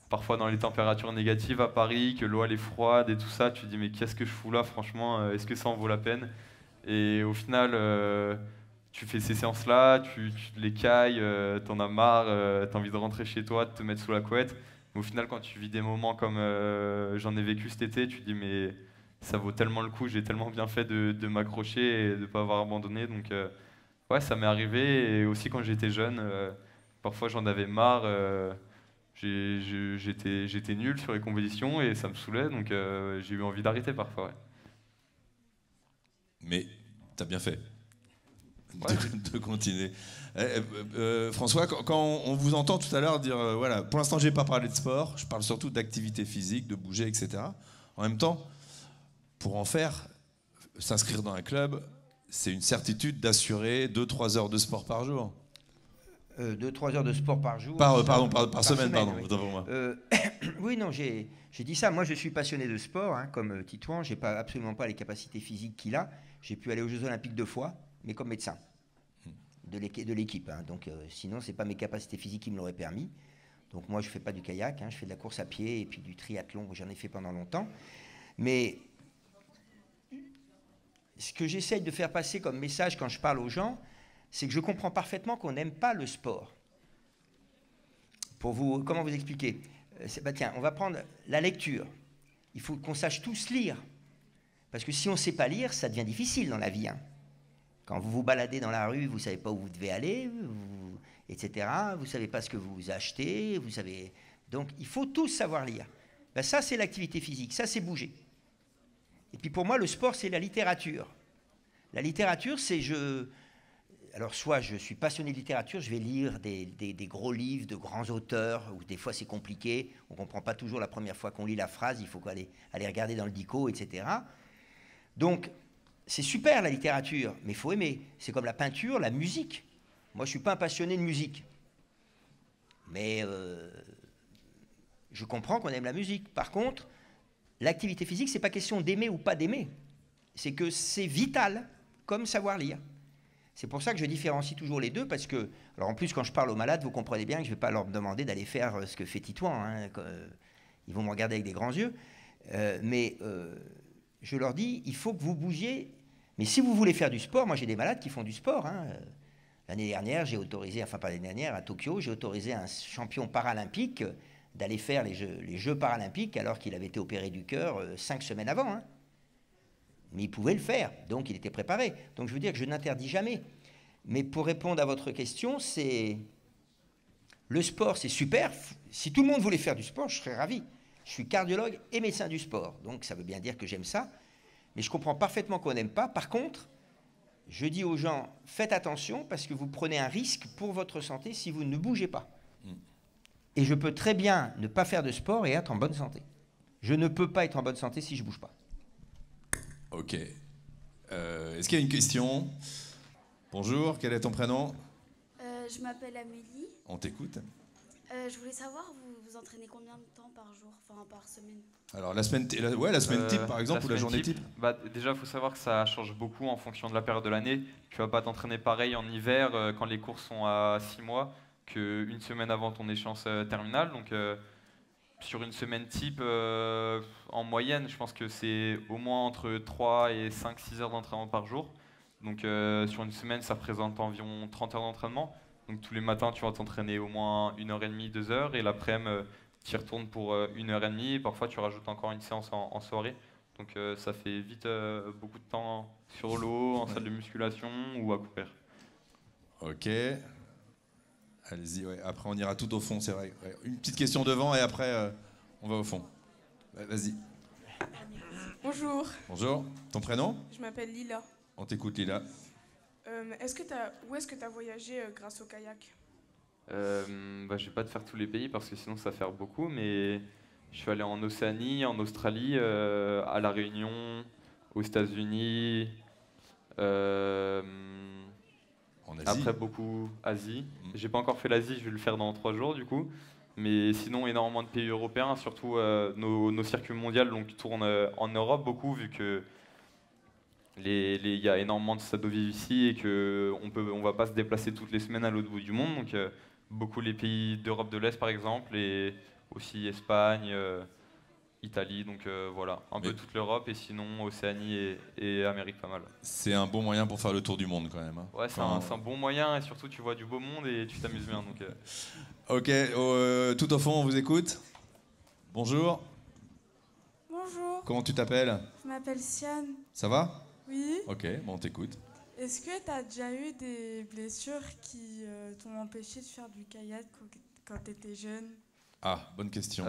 parfois dans les températures négatives à Paris, que l'eau elle est froide et tout ça. Tu te dis mais qu'est-ce que je fous là, franchement, est-ce que ça en vaut la peine? Et au final, tu fais ces séances-là, tu les cailles, t'en as marre, t'as envie de rentrer chez toi, de te mettre sous la couette. Au final, quand tu vis des moments comme j'en ai vécu cet été, tu te dis mais ça vaut tellement le coup, j'ai tellement bien fait de m'accrocher et de ne pas avoir abandonné. Donc ouais, ça m'est arrivé. Et aussi quand j'étais jeune, parfois j'en avais marre. J'étais nul sur les compétitions et ça me saoulait, donc j'ai eu envie d'arrêter parfois. Ouais. Mais t'as bien fait Ouais. de continuer. François, quand on vous entend tout à l'heure dire, voilà, pour l'instant j'ai pas parlé de sport, je parle surtout d'activité physique, de bouger, etc. En même temps, pour en faire, s'inscrire dans un club, c'est une certitude d'assurer 2-3 heures de sport par jour. 2-3 heures de sport par jour. Par semaine, pardon. Oui. Autant pour moi. Oui, non, j'ai dit ça. Moi, je suis passionné de sport, hein, comme Titouan. J'ai absolument pas les capacités physiques qu'il a. J'ai pu aller aux Jeux Olympiques 2 fois, mais comme médecin de l'équipe. Hein. Donc, sinon, c'est pas mes capacités physiques qui me l'auraient permis. Donc, moi, je fais pas du kayak. Hein, je fais de la course à pied et puis du triathlon. J'en ai fait pendant longtemps. Mais ce que j'essaye de faire passer comme message quand je parle aux gens, c'est que je comprends parfaitement qu'on n'aime pas le sport. Comment vous expliquer? Tiens, on va prendre la lecture. Il faut qu'on sache tous lire. Parce que si on ne sait pas lire, ça devient difficile dans la vie. Hein. Quand vous vous baladez dans la rue, vous ne savez pas où vous devez aller, etc. Vous ne savez pas ce que vous achetez. Vous savez... Donc, il faut tous savoir lire. Ben, ça, c'est l'activité physique. Ça, c'est bouger. Et puis, pour moi, le sport, c'est la littérature. La littérature, c'est... Alors, soit je suis passionné de littérature, je vais lire des gros livres de grands auteurs, où des fois c'est compliqué, on ne comprend pas toujours la première fois qu'on lit la phrase, il faut aller regarder dans le dico, etc. Donc, c'est super la littérature, mais il faut aimer. C'est comme la peinture, la musique. Moi, je ne suis pas un passionné de musique. Mais je comprends qu'on aime la musique. Par contre, l'activité physique, ce n'est pas question d'aimer ou pas d'aimer. C'est que c'est vital, comme savoir lire. C'est pour ça que je différencie toujours les deux, parce que, alors en plus, quand je parle aux malades, vous comprenez bien que je ne vais pas leur demander d'aller faire ce que fait Titouan. Hein, ils vont me regarder avec des grands yeux. Mais je leur dis, il faut que vous bougiez. Mais si vous voulez faire du sport, moi j'ai des malades qui font du sport. Hein. L'année dernière, j'ai autorisé, enfin pas l'année dernière, à Tokyo, j'ai autorisé un champion paralympique d'aller faire les Jeux paralympiques alors qu'il avait été opéré du cœur 5 semaines avant. Hein. Mais il pouvait le faire, donc il était préparé. Donc je veux dire que je n'interdis jamais. Mais pour répondre à votre question, c'est... Le sport, c'est super. Si tout le monde voulait faire du sport, je serais ravi. Je suis cardiologue et médecin du sport. Donc ça veut bien dire que j'aime ça. Mais je comprends parfaitement qu'on n'aime pas. Par contre, je dis aux gens, faites attention parce que vous prenez un risque pour votre santé si vous ne bougez pas. Et je peux très bien ne pas faire de sport et être en bonne santé. Je ne peux pas être en bonne santé si je ne bouge pas. Ok. Est-ce qu'il y a une question? Bonjour, quel est ton prénom? Je m'appelle Amélie. On t'écoute. Je voulais savoir, vous entraînez combien de temps par jour, enfin par semaine? Alors la semaine type par exemple, ou la journée type? Déjà, il faut savoir que ça change beaucoup en fonction de la période de l'année. Tu vas pas t'entraîner pareil en hiver quand les cours sont à 6 mois qu'une semaine avant ton échéance terminale. Donc sur une semaine type, en moyenne, je pense que c'est au moins entre 3 et 5-6 heures d'entraînement par jour. Donc sur une semaine, ça représente environ 30 heures d'entraînement. Donc tous les matins, tu vas t'entraîner au moins 1h30, 2 heures. Et l'après-midi, tu y retournes pour 1h30. Et parfois, tu rajoutes encore une séance en soirée. Donc ça fait vite beaucoup de temps sur l'eau, en salle de musculation ou à couper. Ok. Allez-y, ouais. Après on ira tout au fond, c'est vrai. Ouais. Une petite question devant et après on va au fond. Vas-y. Bonjour, Bonjour. Ton prénom? je m'appelle Lila. On t'écoute, Lila. Où est-ce que tu as voyagé grâce au kayak? Je vais pas te faire tous les pays parce que sinon ça va faire beaucoup, mais je suis allé en Océanie, en Australie, à La Réunion, aux États-Unis, En Asie. après beaucoup Asie. J'ai pas encore fait l'Asie, je vais le faire dans 3 jours du coup. Mais sinon énormément de pays européens, surtout nos circuits mondiaux donc tournent en Europe beaucoup vu que il y a énormément de stades de vie ici et qu'on va pas se déplacer toutes les semaines à l'autre bout du monde. Donc beaucoup les pays d'Europe de l'Est par exemple et aussi Espagne, Italie. Donc voilà, un peu toute l'Europe et sinon Océanie et Amérique pas mal. C'est un bon moyen pour faire le tour du monde quand même. Hein. Ouais, c'est un bon moyen et surtout tu vois du beau monde et tu t'amuses bien. Donc, Ok, tout au fond on vous écoute. Bonjour. Bonjour, Comment tu t'appelles? je m'appelle Siane. Ça va? Oui. Ok, bon on t'écoute. Est-ce que tu as déjà eu des blessures qui t'ont empêché de faire du kayak quand tu étais jeune? Ah, bonne question.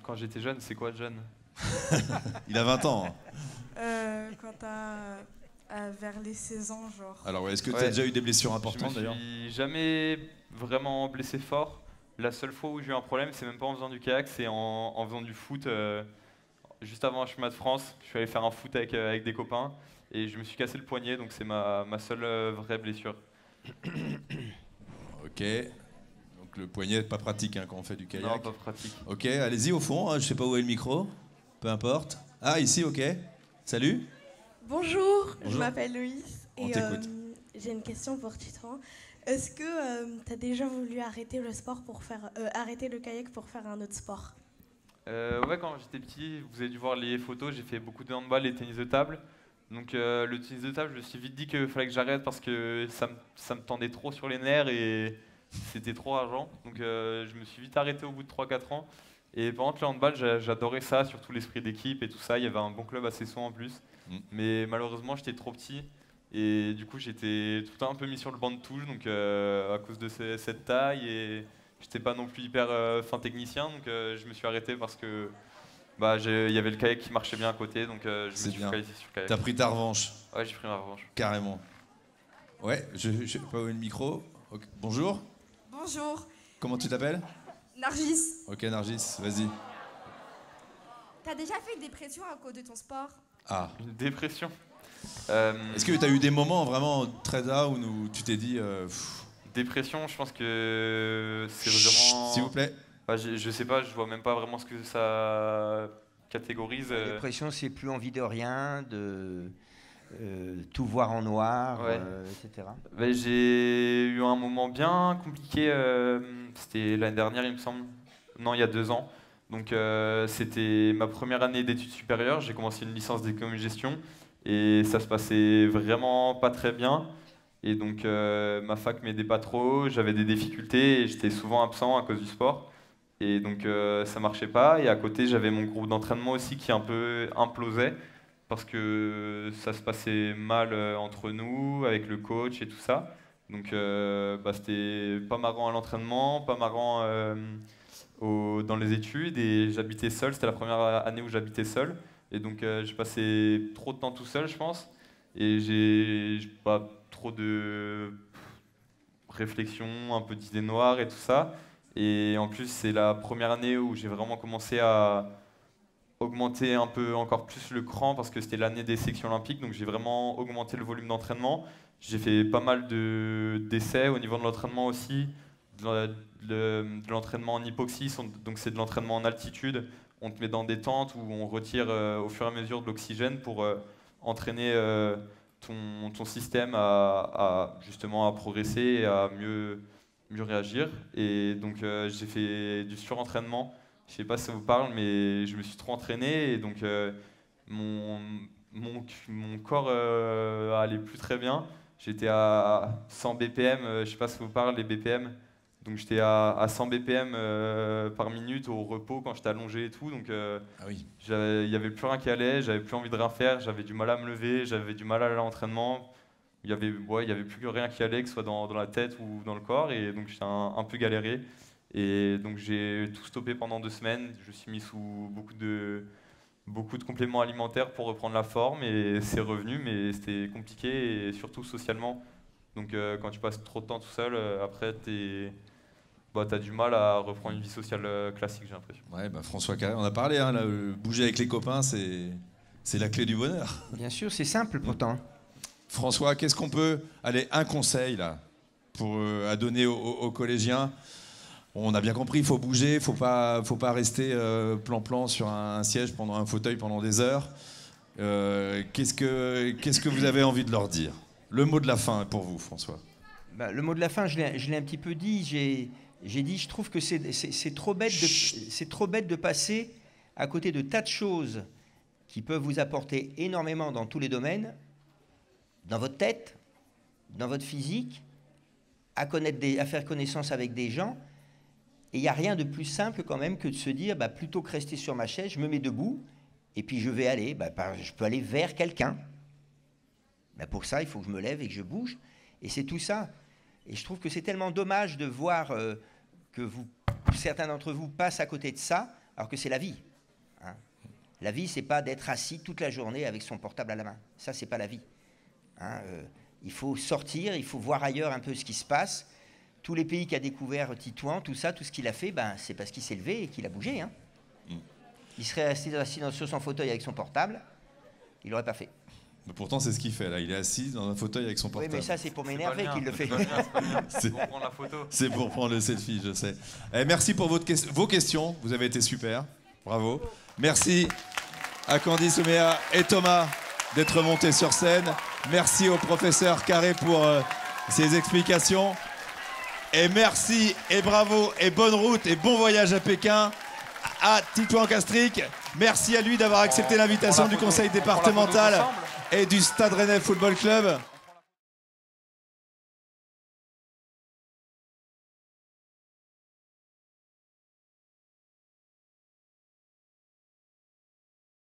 quand j'étais jeune, c'est quoi jeune? Il a 20 ans. Quand tu as vers les 16 ans, genre. Alors est-ce que tu as déjà eu des blessures importantes d'ailleurs? Je me suis jamais vraiment blessé fort. La seule fois où j'ai eu un problème, c'est même pas en faisant du kayak, c'est en faisant du foot. Juste avant un chemin de France, je suis allé faire un foot avec des copains et je me suis cassé le poignet, donc c'est ma seule vraie blessure. Ok. Donc le poignet, pas pratique hein, quand on fait du kayak. Non, pas pratique. Ok, allez-y au fond, hein, je sais pas où est le micro, peu importe. Ah, ici, ok. Salut. Bonjour, je Bonjour. m'appelle Loïs On et t'écoute. j'ai une question pour Titouan. Est-ce que tu as déjà voulu arrêter le sport pour arrêter le kayak pour faire un autre sport? Ouais, quand j'étais petit, vous avez dû voir les photos, j'ai fait beaucoup de handball et tennis de table. Donc le tennis de table, je me suis vite dit qu'il fallait que j'arrête parce que ça me tendait trop sur les nerfs et c'était trop rageant. Donc je me suis vite arrêté au bout de 3-4 ans. Et par contre, le handball, j'adorais ça, surtout l'esprit d'équipe et tout ça. Il y avait un bon club à Cesson en plus. Mais malheureusement, j'étais trop petit. Et du coup, j'étais tout le temps un peu mis sur le banc de touche, donc à cause de cette taille. Et j'étais pas non plus hyper fin technicien, donc je me suis arrêté parce que il y avait le kayak qui marchait bien à côté, donc je me suis focalisé sur le kayak. T'as pris ta revanche? Ouais, j'ai pris ma revanche. Carrément. Ouais, je sais pas où est le micro. Okay. Bonjour. Bonjour. Comment tu t'appelles? Nargis. Ok, Nargis, vas-y. T'as déjà fait une dépression à cause de ton sport? Ah. Une dépression. Est-ce que tu as eu des moments vraiment très down où tu t'es dit... Dépression, je pense que c'est vraiment... S'il vous plaît. Je sais pas, je vois même pas vraiment ce que ça catégorise. La dépression, c'est plus envie de rien, de tout voir en noir, ouais. Etc. J'ai eu un moment bien compliqué, c'était l'année dernière il me semble, non il y a 2 ans. Donc c'était ma première année d'études supérieures, j'ai commencé une licence d'économie de gestion et ça se passait vraiment pas très bien. Et donc ma fac m'aidait pas trop, j'avais des difficultés et j'étais souvent absent à cause du sport. Et donc ça marchait pas. Et à côté j'avais mon groupe d'entraînement aussi qui un peu implosait parce que ça se passait mal entre nous, avec le coach et tout ça. Donc c'était pas marrant à l'entraînement, pas marrant dans les études et j'habitais seul, c'était la première année où j'habitais seul. Et donc j'ai passé trop de temps tout seul je pense. Et j'ai pas trop de réflexion, un peu d'idées noires et tout ça. Et en plus, c'est la première année où j'ai vraiment commencé à augmenter un peu encore plus le cran parce que c'était l'année des sections olympiques. Donc j'ai vraiment augmenté le volume d'entraînement. J'ai fait pas mal d'essais au niveau de l'entraînement aussi. De l'entraînement en hypoxie, donc c'est de l'entraînement en altitude. On te met dans des tentes où on retire au fur et à mesure de l'oxygène pour entraîner ton système justement à progresser et à mieux réagir. Et donc j'ai fait du surentraînement Je sais pas si ça vous parle, mais je me suis trop entraîné et donc mon corps allait plus très bien. J'étais à 100 BPM, je sais pas si ça vous parle, les BPM. Donc j'étais à 100 BPM par minute au repos quand j'étais allongé et tout. Donc il n'y avait plus rien qui allait, j'avais plus envie de rien faire, j'avais du mal à me lever, j'avais du mal à aller à l'entraînement. Il y avait plus rien qui allait, que ce soit dans la tête ou dans le corps. Et donc j'étais un peu galéré. Et donc j'ai tout stoppé pendant 2 semaines. Je me suis mis sous beaucoup de compléments alimentaires pour reprendre la forme. Et c'est revenu, mais c'était compliqué, et surtout socialement. Donc quand tu passes trop de temps tout seul, après t'as du mal à reprendre une vie sociale classique, j'ai l'impression. Ouais, François Carré, on a parlé, hein, là, bouger avec les copains, c'est la clé du bonheur. Bien sûr, c'est simple pourtant. François, qu'est-ce qu'on peut... Allez, un conseil là, à donner aux collégiens. On a bien compris, il faut bouger, il faut pas rester plan-plan sur un siège, un fauteuil pendant des heures. Qu'est-ce que vous avez envie de leur dire? Le mot de la fin pour vous, François. Le mot de la fin, je l'ai un petit peu dit. J'ai dit, je trouve que c'est trop bête de passer à côté de tas de choses qui peuvent vous apporter énormément dans tous les domaines, dans votre tête, dans votre physique, à faire connaissance avec des gens. Et il n'y a rien de plus simple quand même que de se dire, plutôt que rester sur ma chaise, je me mets debout et puis je vais aller, je peux aller vers quelqu'un. Pour ça, il faut que je me lève et que je bouge. Et c'est tout ça. Et je trouve que c'est tellement dommage de voir que certains d'entre vous passent à côté de ça, alors que c'est la vie. Hein. La vie, c'est pas d'être assis toute la journée avec son portable à la main. Ça, c'est pas la vie. Hein, il faut sortir, il faut voir ailleurs un peu ce qui se passe. Tous les pays qu'a découvert Titouan, tout ça, tout ce qu'il a fait, c'est parce qu'il s'est levé et qu'il a bougé. Hein. Il serait resté assis sur son fauteuil avec son portable, il l'aurait pas fait. Mais pourtant, c'est ce qu'il fait là. Il est assis dans un fauteuil avec son portable. Oui, mais ça, c'est pour m'énerver qu'il le fait. C'est pour prendre la photo. C'est pour prendre le selfie, je sais. Merci pour vos questions. Vous avez été super. Bravo. Merci à Candice Ouméa et Thomas d'être montés sur scène. Merci au professeur Carré pour ses explications. Et merci et bravo et bonne route et bon voyage à Pékin à Titouan Castric. Merci à lui d'avoir accepté l'invitation du conseil départemental et du Stade Rennais Football Club.